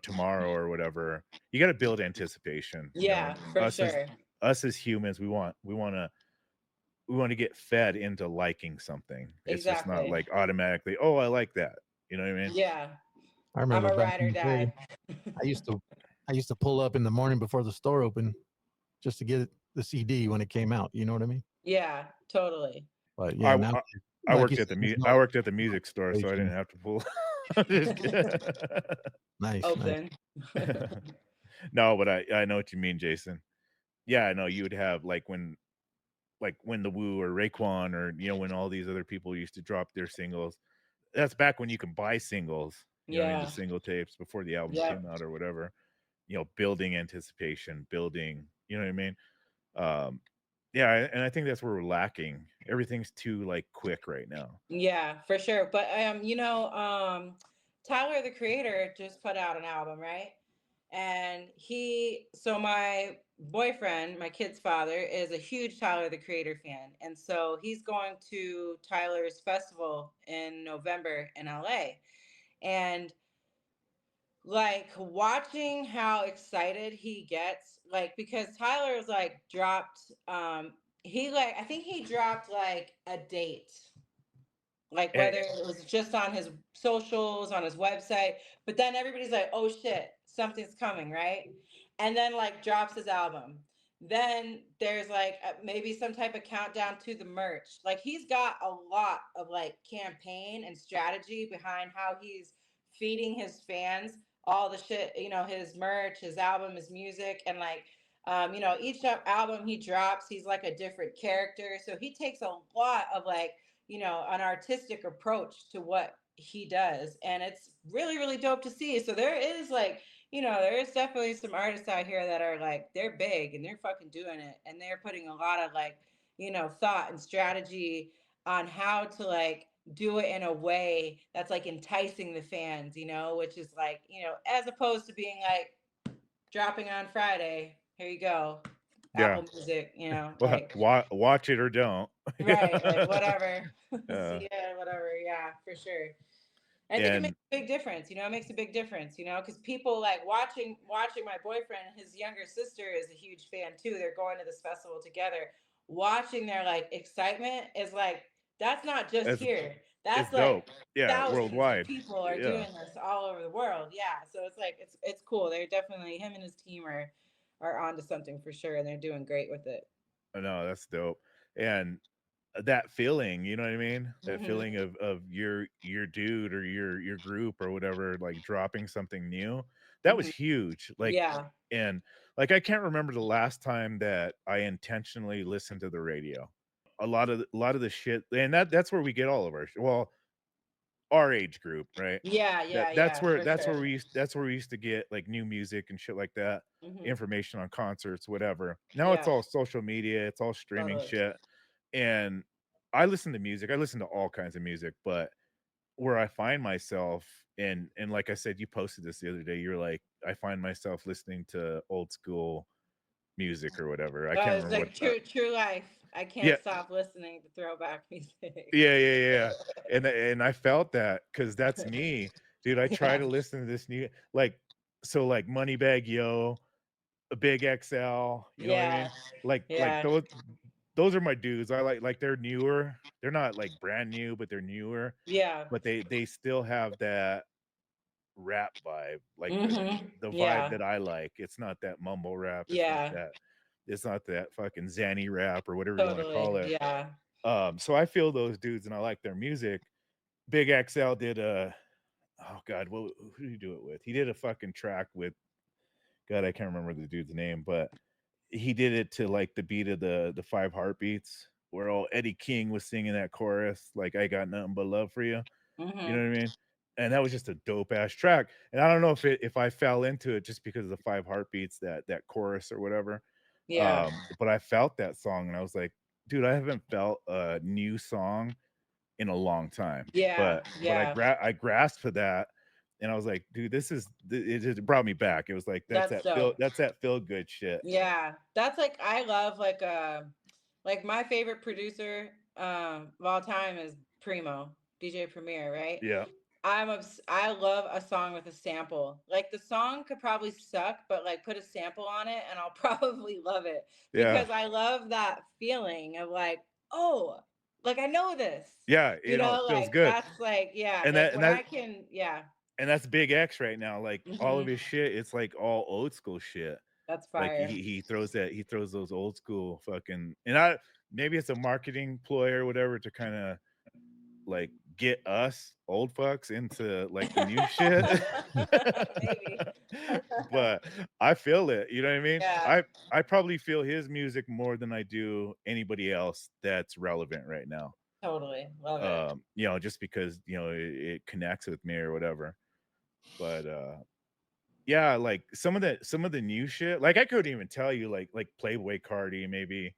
tomorrow or whatever. You got to build anticipation. Yeah, for sure. Us as humans, we want to get fed into liking something. It's just not Exactly. like automatically, oh, I like that. You know what I mean? Yeah. I I'm remember a back ride in or the day, die. I used to I used to pull up in the morning before the store opened just to get the CD when it came out. You know what I mean? Yeah, totally. But yeah, I now I, I like you worked said, at the there's I no worked at the music store, so I didn't motivation. have to pull. I'm just kidding. Nice, nice. Open. No, but I know what you mean, Jason. Yeah, I know you would have like when the Woo or Raekwon or when all these other people used to drop their singles. That's back when you can buy singles, the Yeah. single tapes before the albums Yep. came out or whatever. Building anticipation, building, you know what I mean? Um, yeah, and I think that's where we're lacking. Everything's too like quick right now. Yeah, for sure. But Tyler the Creator just put out an album, right? And my boyfriend, my kid's father, is a huge Tyler the Creator fan. And so he's going to Tyler's festival in November in LA. And like watching how excited he gets, like because Tyler's like dropped I think he dropped like a date, like And whether it was just on his socials, on his website, but then everybody's like, oh shit, something's coming, right? And then like drops his album. Then there's like maybe some type of countdown to the merch. Like he's got a lot of like campaign and strategy behind how he's feeding his fans all the shit, his merch, his album, his music, and like each album he drops, he's like a different character. So he takes a lot of like an artistic approach to what he does. And it's really, really dope to see. So there is like, there is definitely some artists out here that are like, they're big and they're fucking doing it. And they're putting a lot of like, thought and strategy on how to like do it in a way that's like enticing the fans, which is like, as opposed to being like dropping on Friday, here you go, yeah, Apple Music, well, like watch it or don't. right, like whatever. uh, See ya, whatever. Yeah, for sure. I think it makes and a big difference. It makes a big difference. Because people like watching my boyfriend. His younger sister is a huge fan too. They're going to this festival together. Watching their like excitement is like that's not just it's here. it's That's like dope. Yeah, thousands of worldwide. people are Yeah, doing this all over the world. Yeah, so it's like it's cool. They're definitely him and his team are onto something for sure, and they're doing great with it. I know that's dope. And that feeling, you know what I mean? That Hmm. feeling of your dude or your group or whatever, like dropping something new. That was Hmm. huge. Like, Yeah. and like I can't remember the last time that I intentionally listened to the radio. A lot of the shit, and that's where we get all of our well, our age group, right? Yeah, yeah, yeah, for sure. That's where we used to get like new music and shit like that, Hmm. information on concerts, whatever. Now it's Yeah, all social media, it's all streaming totally. shit. And I listen to music. I listen to all kinds of music, but where I find myself, and like I said, you posted this the other day. You're like, I find myself listening to old school music or whatever. I can't It's remember what. like true life. I Yeah, can't stop listening to throwback music. yeah. And I felt that because that's me, dude. I try Yeah, to listen to this new like so like Moneybag Yo, a Big XL. You know what I yeah, mean? Like yeah, those are my dudes. I like they're newer. They're not like brand new, but they're newer. yeah. But they still have that rap vibe, like Hmm. the vibe Yeah, that I like. It's not that mumble rap. yeah, It's not that fucking Zanny rap or whatever you want to totally. call it. Yeah. So I feel those dudes and I like their music. Big XL did a oh god, who did he do it with? He did a fucking track with God, I can't remember the dude's name, but he did it to like the beat of the Five Heartbeats, where all Eddie King was singing that chorus, like I got nothing but love for you. You know Hmm. what I mean? And that was just a dope ass track. And I don't know if I fell into it just because of the Five Heartbeats, that chorus or whatever. Yeah, But I felt that song and I was like, dude, I haven't felt a new song in a long time. yeah, But yeah. I grasped for that and I was like, dude, it just brought me back. It was like That's dope. that's that feel good shit. Yeah, that's like I love like my favorite producer of all time is Primo, DJ Premier, right? Yeah. I love a song with a sample. Like the song could probably suck, but like put a sample on it and I'll probably love it Yeah. because I love that feeling of like, oh, like I know this. Yeah, you know, it feels Like good. that's like yeah, And like that and when I that can yeah. and that's Big X right now. Like all of Hmm. his shit, it's like all old school shit. That's Like fire. he throws those old school fucking and I maybe it's a marketing ploy or whatever to kind of like get us old fucks into like the new shit. Maybe. But I feel it, you know what I mean? Yeah, I probably feel his music more than I do anybody else that's relevant right now. totally. Love it. You know, just because, you know, it connects with me or whatever. But yeah, like some of the new shit, like I couldn't even tell you like Playboy Cardi maybe,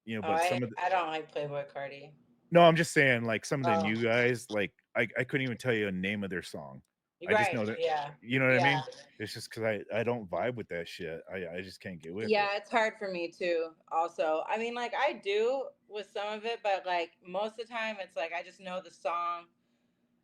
you know, Oh, but some of the I don't like Playboy Cardi. no, I'm just saying like some of the Oh, new guys, like I couldn't even tell you a name of their song. you're I just right. know that Yeah. you know what I Yeah. mean? It's just because I don't vibe with that shit. I just can't get with it. Yeah, it's hard for me too. Also, I mean, like I do with some of it, but like most of the time, it's like I just know the song.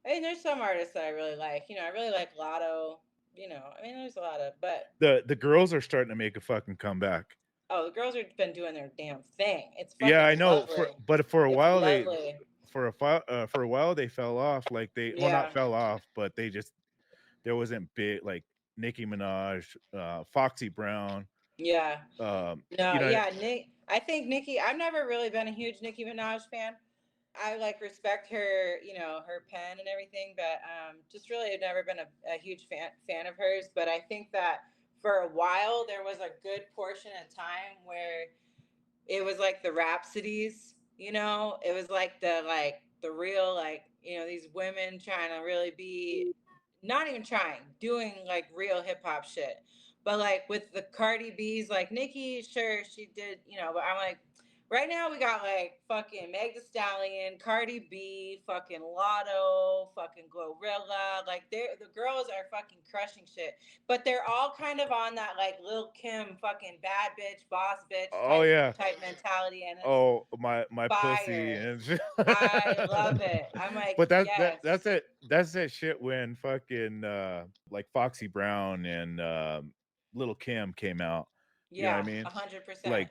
I mean, there's some artists that I really like. I really like Lotto. I mean, there's a lot of, but The girls are starting to make a fucking comeback. oh, the girls have been doing their damn thing. It's Yeah, fucking I know. lovely. For a It's while lovely. for a while they fell off. Like they well not Yeah. fell off, but they just there wasn't big like Nicki Minaj, Foxy Brown. Yeah. No, You know, yeah, Nick. I think Nicki. I've never really been a huge Nicki Minaj fan. I like respect her, her pen and everything, but just really have never been a huge fan of hers. But I think that for a while there was a good portion of time where it was like the rhapsodies, it was like the real these women trying to really be not even trying, doing like real hip hop shit. But like with the Cardi B's, like Nicki, sure she did, but I'm like, right now we got like fucking Meg The Stallion, Cardi B, fucking Lotto, fucking Glorilla. Like the girls are fucking crushing shit. But they're all kind of on that like Lil Kim fucking bad bitch, boss bitch oh type yeah. type mentality, and it's Oh my pussy fire. and I love it. I'm like, but yes. that's that shit when fucking like Foxy Brown and Little Kim came out. You know what I Yeah, mean? 100%. Like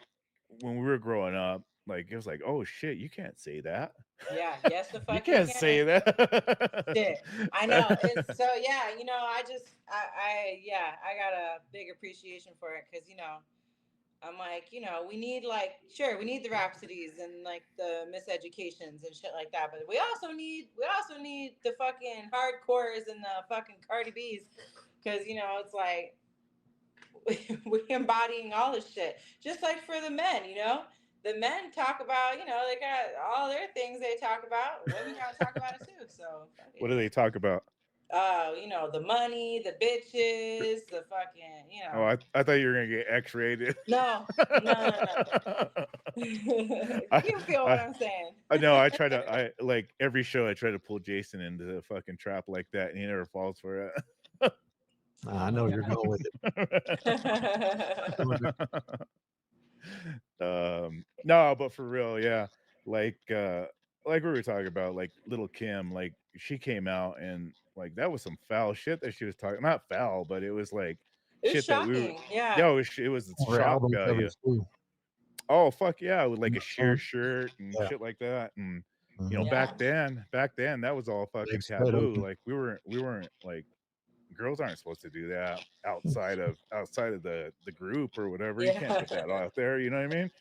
when we were growing up, like it was like, oh shit, you can't say that. Yeah, yes, the You fuck you can't can. say that. Shit, I know. It's so yeah. I just yeah, I got a big appreciation for it because I'm like we need like sure we need the rhapsodies and like the miseducations and shit like that, but we also need the fucking hardcores and the fucking Cardi B's because it's like we're embodying all this shit. Just like for the men, the men talk about, they got all their things they talk about. Women gotta talk about it too. So fuck What do they talk about? You know, the money, the bitches, the fucking, you Oh, know. I thought you were gonna get X-rated. No, no, no. I, You feel what I I'm saying? I know. I like every show. I try to pull Jason into the fucking trap like that, and he never falls for it. I know you're going with it. No, but for real, yeah. Like like we were talking about, like little Kim, like she came out and like that was some foul shit that she was talking. Not foul, but it was like It's shit that we were. shocking. Yeah. Yo, it was Her shock album value. covers too. Oh fuck yeah, with like a sheer So, shirt and yeah. shit like that. And you know, Mhm. Yeah. back then that was all fucking Legs spread taboo. open. Like we weren't like girls aren't supposed to do that outside of the group or whatever. You can't put Yeah. that out there, you know what I mean?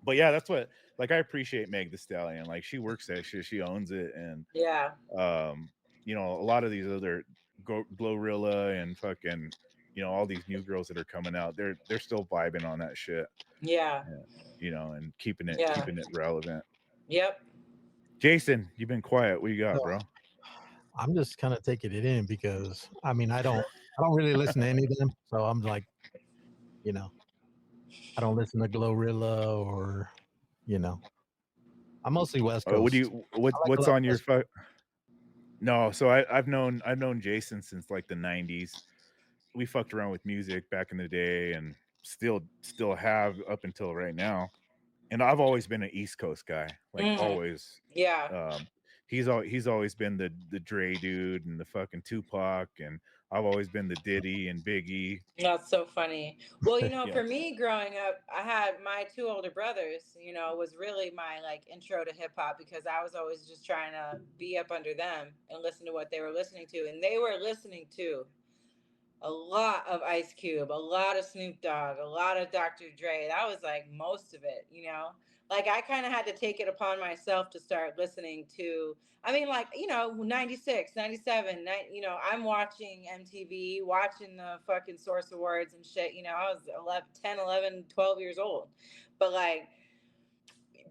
But yeah, that's what, like, I appreciate Meg the Stallion. Like she works that shit, she owns it. And Yeah. um, you know, a lot of these other Glorilla and fucking, you know, all these new girls that are coming out, they're still vibing on that shit. Yeah. Yeah, you know, and Yeah. keeping it relevant. Yep. Jason, you've been quiet. What you got, So, bro? I'm just kind of taking it in because I mean I don't really listen to any of them. So I'm like, you know, I don't listen to Glorilla or, you know, I'm mostly West What do Coast. you I like a what's lot of on your West Coast. No, so I've known Jason since like the 90s. We fucked around with music back in the day and still have up until right now. And I've always been an East Coast guy, like Mm. always. Yeah. Um, he's always been the Dre dude and the fucking Tupac, and I've always been the Diddy and Biggie. That's so funny. Well, you know, Yeah. for me growing up, I had my two older brothers, you know, was really my like intro to hip hop because I was always just trying to be up under them and listen to what they were listening to. And they were listening to a lot of Ice Cube, a lot of Snoop Dogg, a lot of Dr. Dre. That was like most of it, you know? Like I kind of had to take it upon myself to start listening to, I mean, like, you know, 96, 97, you know, I'm watching MTV, watching the fucking Source Awards and shit. You know, I was 11, 10, 11, 12 years old. But like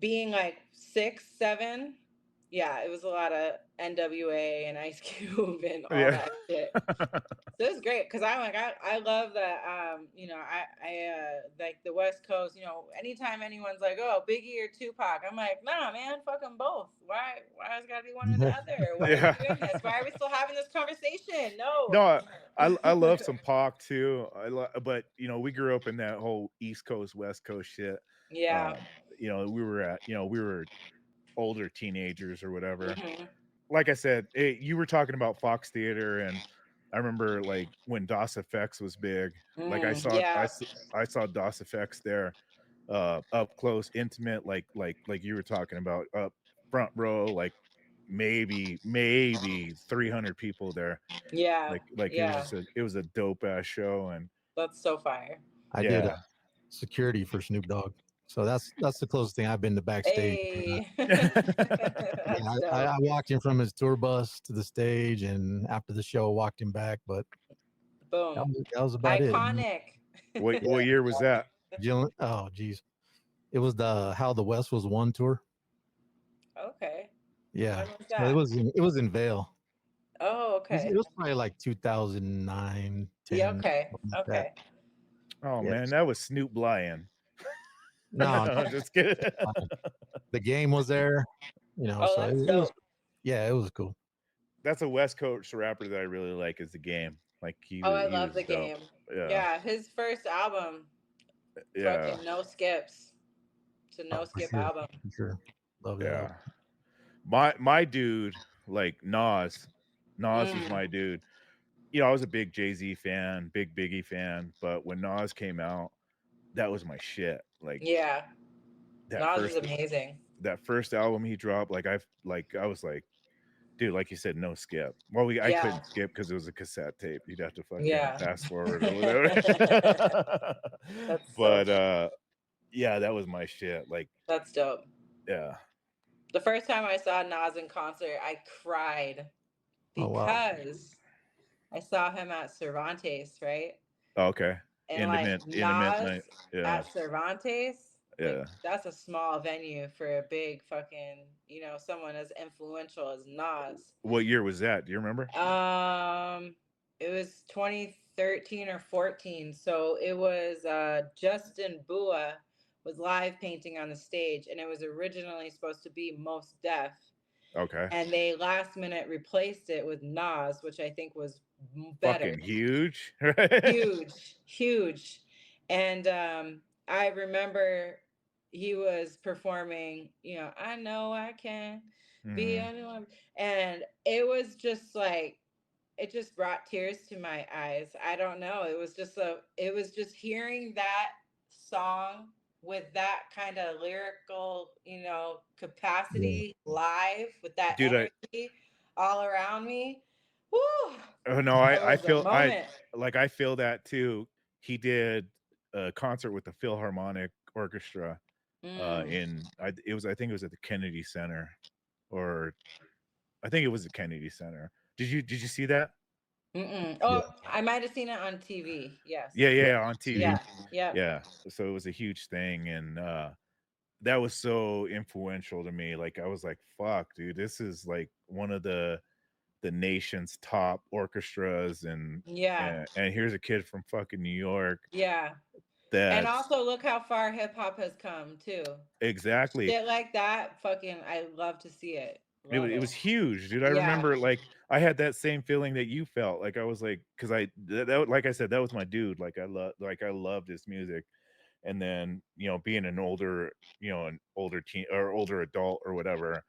being like 6, 7, yeah, it was a lot of NWA and Ice Cube and all Yeah. that shit. So it's great because I'm like I love that you know I like the West Coast, you know, anytime anyone's like, oh, Biggie or Tupac, I'm like, nah, man, fuck them both. Why has it got to be one or the other? Why are we Yeah. doing this? Why are we still having this conversation? No. No, I love some Pac too. But you know, we grew up in that whole East Coast West Coast shit. Yeah. You know, we were older teenagers or whatever. Hmm. Like I said, you were talking about Fox Theater, and I remember like when DOS Effects was big. Like Yeah. I saw DOS Effects there, up close, intimate, like you were talking about, up front row, like maybe 300 people there. Yeah. Like it was Yeah. just it was a dope ass show. And That's so fire. I did yeah. security for Snoop Dogg. So that's the closest thing I've been to backstage. Hey. Yeah, That's dope. I walked him from his tour bus to the stage, and after the show, walked him back. But Boom. that was about it. Iconic. What Yeah, year was that? oh geez, it was the How the West Was Won tour. Okay. Yeah, When was so that? it was in Vale. Oh, It okay. was probably like 2009, Yeah, 10, okay. something like that. Okay. Oh man, Yes. that was Snoop Lion. No, I'm just kidding. the game was there, Oh, so that's it was, dope. yeah, it was cool. That's a West Coast rapper that I really like, is the game. Like Oh, I he love was the dope. game. Yeah. Yeah, his first album, Yeah. fucking no skips. It's a no Oh, skip album. for sure. Love that Yeah. album. My dude, like Nas was Mm, my dude. You know, I was a big Jay-Z fan, big Biggie fan, but when Nas came out, that was my shit. Like yeah, that Nas is first amazing. album he dropped, I was like, dude, like you said, no skip. Well, I Yeah, couldn't skip because it was a cassette tape. You'd have to fucking yeah. fast forward or whatever. That's so But funny. yeah, that was my shit. Like, That's dope. yeah. The first time I saw Nas in concert, I cried Oh wow. because I saw him at Cervantes, right? Okay. And like Intimate Nas night. Yeah. at Cervantes, Like Yeah. that's a small venue for a big fucking, someone as influential as Nas. What year was that? Do you remember? It was 2013 or 14. So it was Justin Bua was live painting on the stage, and it was originally supposed to be Most Def, Okay. and they last minute replaced it with Nas, which I think was better. Fucking huge. Right? Huge, huge. And I remember he was performing, I know I can be Mhm. anyone. And it was just like, it just brought tears to my eyes. I don't know. It was just hearing that song with that kind of lyrical, Yeah. capacity live with that Dude, energy all around me. Woo! oh no, That I was a feel moment. I feel that too. He did a concert with the Philharmonic Orchestra Mm, I think it was at the Kennedy Center, or I think it was the Kennedy Center. Did you see that? mm-mm. Yeah. Oh, I might have seen it on TV. Yes. Yeah, Yeah. yeah, on Yeah. TV. Yep. Yeah. So it was a huge thing, and that was so influential to me. Like I was like, fuck, dude, this is like one of the nation's top orchestras, Yeah. and here's a kid from fucking New York Yeah. And that's also look how far hip hop has come too. exactly. Shit like that, fucking, I love to see it. It Love was it it. was huge, dude. I Yeah. remember like I had that same feeling that you felt. Like I was like, because like I said, that was my dude. I loved his music. And then being an older teen or older adult or whatever,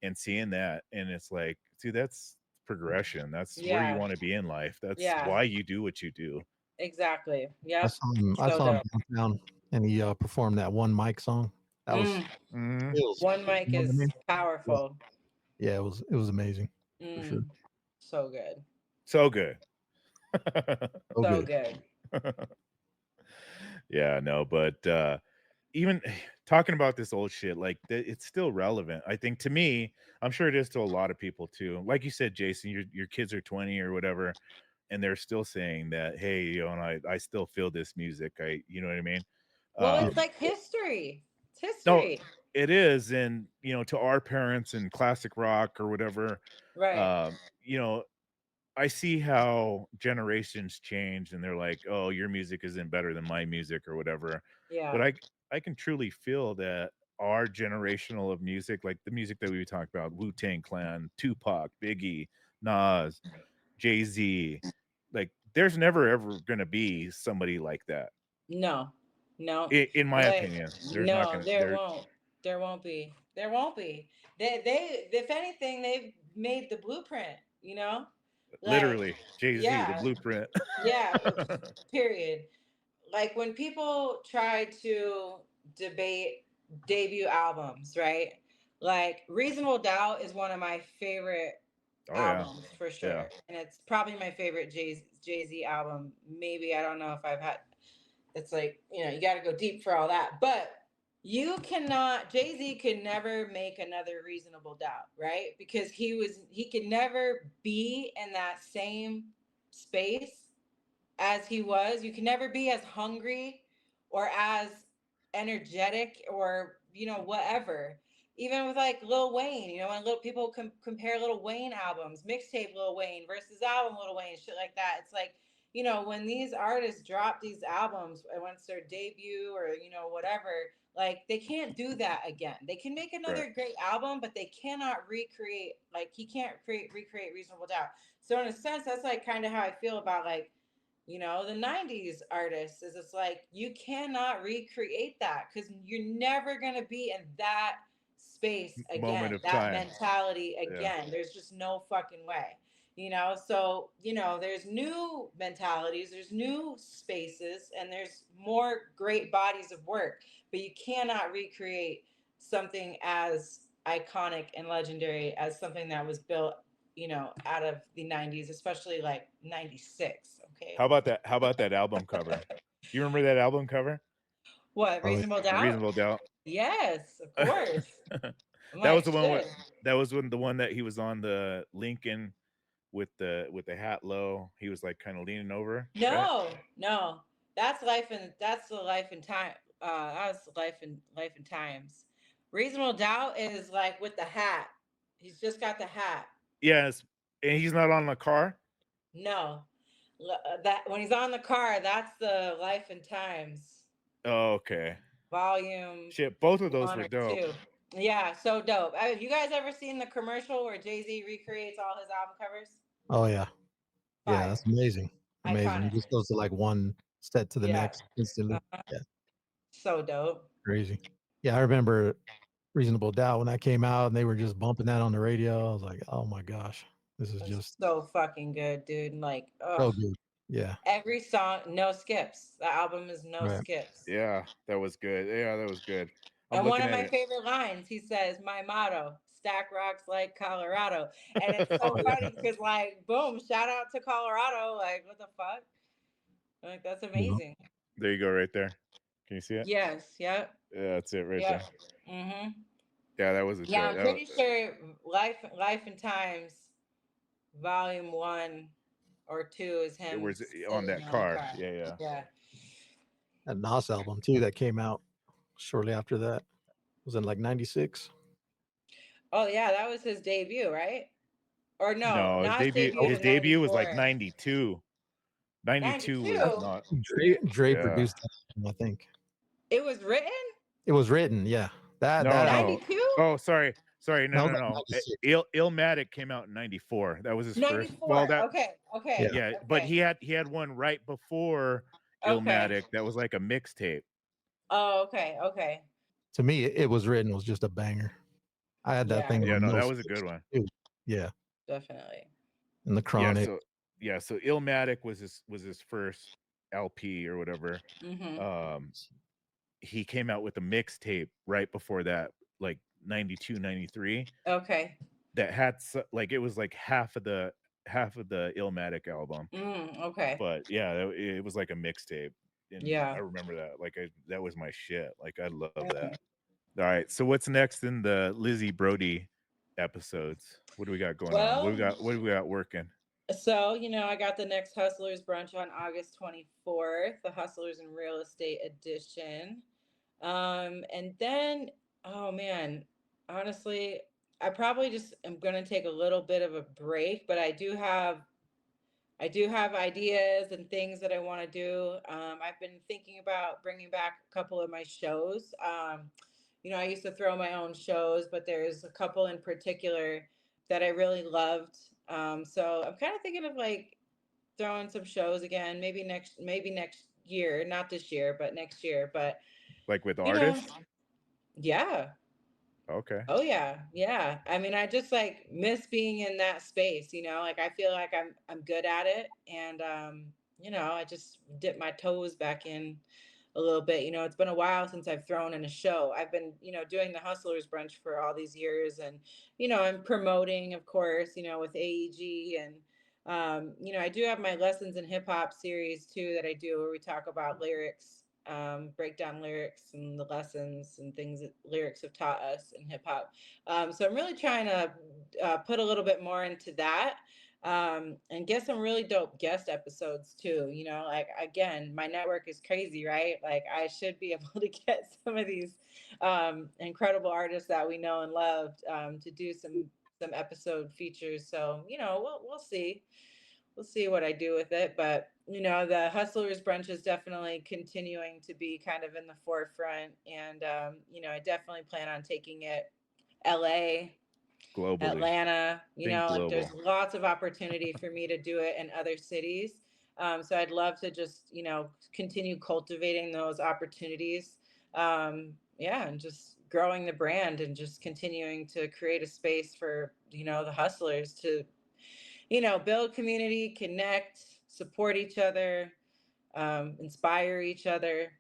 and seeing that, and it's like, dude, that's progression. That's where you Yeah. want to be in life. That's Yeah. why you do what you do. Exactly. I Yep. saw him. I So saw him dope. downtown, and he performed that one mic song. That was Mm. Hmm. feels. One mic You know what I is mean? Yeah. powerful. Yeah. It was amazing for sure. Mm. So good. So good. So So good. good. Yeah, no, but even talking about this old shit, like it's still relevant. I think to me, I'm sure it is to a lot of people too. Like you said, Jason, your kids are 20 or whatever, and they're still saying that, hey, and I still feel this music. You know what I mean? Well, Yeah. it's Um, like history. It's no, history. it is, and to our parents and classic rock or whatever, Right. um, you know, I see how generations change, and they're like, "Oh, your music isn't better than my music or whatever." But Yeah. I can truly feel that our generational of music, like the music that we talked about, Wu-Tang Clan, Tupac, Biggie, Nas, Jay-Z, like there's never ever gonna be somebody like that. No. No. In my Like, opinion, there's not no, gonna there there won't. There won't be. There won't be. If anything, they've made the blueprint, Like, literally Jay-Z, the yeah, blueprint. yeah, period. Like when people try to debate debut albums, right? Like Reasonable Doubt is one of my favorite Oh yeah. albums for Yeah. sure, and it's probably my favorite Jay Z album. Maybe I don't know if I've had. It's like you got to go deep for all that, but you cannot. Jay Z could never make another Reasonable Doubt, right? Because he could never be in that same space as he was. You can never be as hungry or as energetic or whatever. Even with like Lil Wayne, when little people compare Lil Wayne albums, mixtape Lil Wayne versus album Lil Wayne, shit like that. It's like when these artists drop these albums, when it's their debut or whatever, like they can't do that again. They can make Right. another great album, but they cannot recreate. Like he can't recreate Reasonable Doubt. So in a sense, that's like kind of how I feel about like the 90s artists is it's like you cannot recreate that because you're never going to be in that space Moment again, of that time. mentality Yeah. again. There's just no fucking way. So there's new mentalities, there's new spaces, and there's more great bodies of work, but you cannot recreate something as iconic and legendary as something that was built out of the 90s, especially like 96. Okay. How about that album cover? You remember that album cover? What, Oh, Reasonable Doubt? Reasonable Doubt. Yes, of course. I'm That was like, the one shit. that was when the one that he was on the Lincoln with the hat low. He was like kind of leaning over, right? No, no. That's the life and time. That was Life and Times. Reasonable Doubt is like with the hat. He's just got the hat. Yes, and he's not on the car. No, that when he's on the car, that's the Life and Times Oh, okay. volume Shit, both of those one were or dope. two. Yeah, so dope. Have you guys ever seen the commercial where Jay-Z recreates all his album covers? Oh yeah, yeah, Fire, that's amazing, amazing. It iconic. just goes to like one set to the Yeah, next instantly. uh-huh. Yeah, So dope. crazy. Yeah, I remember Reasonable Doubt when that came out, and they were just bumping that on the radio. I was like, oh my gosh, this is It's just so fucking good, dude. Like, ugh. so good. Yeah, Every song, no skips. The album is no right. skips. Yeah, that was good. Yeah, that was good. I'm And one looking of at my it. favorite lines, he says, "My motto: stack rocks like Colorado." And it's so Oh yeah, funny because, like, boom, shout out to Colorado. Like, what the fuck? Like, that's you know, amazing. There you go, right there. Can you see it? Yes. Yep. Yeah, that's it right Yep. there. Mm-hmm. Yeah, that was a Yeah, dope. I'm pretty sure Life and Times, Volume 1 or 2 is It him was on sitting that on the car. car. Yeah, yeah. Yeah. that Nas album too that came out shortly after that was in like '96. Oh yeah, that was his debut, right? Or no, No, Nas Oh, debuted his in debut was like '94. 92. 92 was 92. not. Dre Yeah. produced that album, I think. It was written It was written, yeah. No, That album. no. 92. Oh, sorry. Sorry. No, That was no, like no. '96. Illmatic came out in 94. That was his first. Well, 94. that Okay. Yeah, Okay. yeah, but Okay. he had one right before Okay. Illmatic that was like a mixtape. Oh, okay. Okay. to me, it was written was just a banger. I had that Yeah, thing Yeah, on no, no that was a skips good one. too. Yeah, definitely. and the Yeah, Chronic. so Illmatic was his first LP or whatever. Mm-hmm. Um he came out with a mixtape right before that, like 92, 93, Okay. that had like it was like half of the Illmatic album. Okay. But yeah, it was like a mixtape. And I Yeah. remember that. Like that was my shit. Like I love that. Mm. All right. So what's next in the Lizzy Brodie episodes? What do we got going on? Well, What do we got working? so I got the next Hustlers brunch on August 24th, the Hustlers in Real Estate edition. And then, oh man, honestly, I probably just am gonna take a little bit of a break, but I do have ideas and things that I want to do. I've been thinking about bringing back a couple of my shows. I used to throw my own shows, but there's a couple in particular that I really loved. So I'm kind of thinking of like throwing some shows again, maybe next year, not this year, but next year. But Like with you know, artists? yeah. Okay. Oh yeah, yeah. I mean, I just like miss being in that space, like I feel like I'm good at it and I just dip my toes back in a little bit. It's been a while since I've thrown in a show. I've been, doing the Hustlers brunch for all these years and I'm promoting, of course, with AEG and I do have my lessons in hip hop series too that I do where we talk about lyrics, break down lyrics and the lessons and things that lyrics have taught us in hip hop. So I'm really trying to put a little bit more into that and get some really dope guest episodes too. Like again, my network is crazy, right? Like I should be able to get some of these incredible artists that we know and love to do some episode features. So we'll see. We'll see what I do with it. But the Hustlers brunch is definitely continuing to be kind of in the forefront, and I definitely plan on taking it LA, Globally. Atlanta. Think Like global. there's lots of opportunity for me to do it in other cities. So I'd love to just continue cultivating those opportunities. Yeah, and just growing the brand and just continuing to create a space for the hustlers to build community, connect, support each other, inspire each other.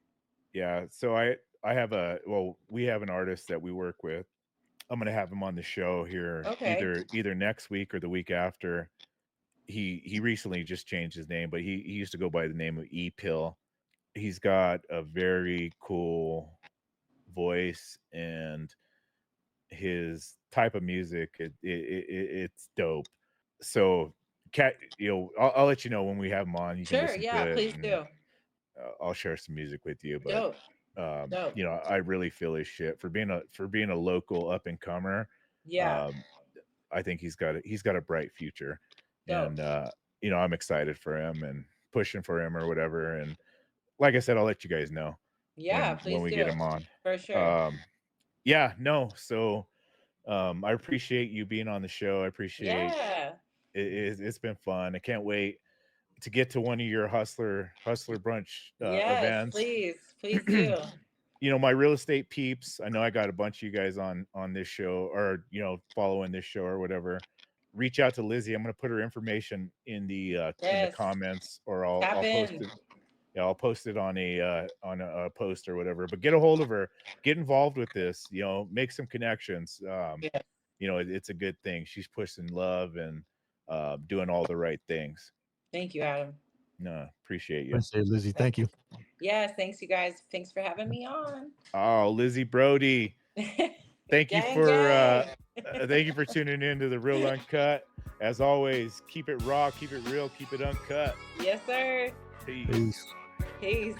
Yeah. So I have we have an artist that we work with. I'm gonna have him on the show here Okay. either next week or the week after. He recently just changed his name, but he used to go by the name of E Pill. He's got a very cool voice, and his type of music it's dope. So cat I'll let you know when we have him on. You can Sure. listen to Yeah. it, Please and do. I'll share some music with you. But Dope. Dope. You know, I really feel his shit for being a local up and comer. Yeah. I think he's got a bright future, Dope. and you know, I'm excited for him and pushing for him or whatever. And like I said, I'll let you guys know Yeah, when please we do. get him on. For sure. Yeah, no. So I appreciate you being on the show. I appreciate Yeah. it's been fun. I can't wait to get to one of your hustler brunch Yes, events. please do. You know, my real estate peeps, I know I got a bunch of you guys on this show, or you know, following this show or whatever. Reach out to Lizzy. I'm going to put her information in the Yes. comments, or Tap I'll post in. it. Yeah, I'll post it on a post or whatever. But get a hold of her, get involved with this. You know, make some connections. Yeah. You know, it's a good thing. She's pushing love and doing all the right things. Thank you, Adam. No, appreciate you. Appreciate it, Lizzy. Thank you. Yes, thanks you guys. Thanks for having me on. Oh, Lizzy Brodie. Thank you Gang, for gang. thank you for tuning in to the Real Uncut. As always, keep it raw, keep it real, keep it uncut. Yes, sir. Peace. Peace.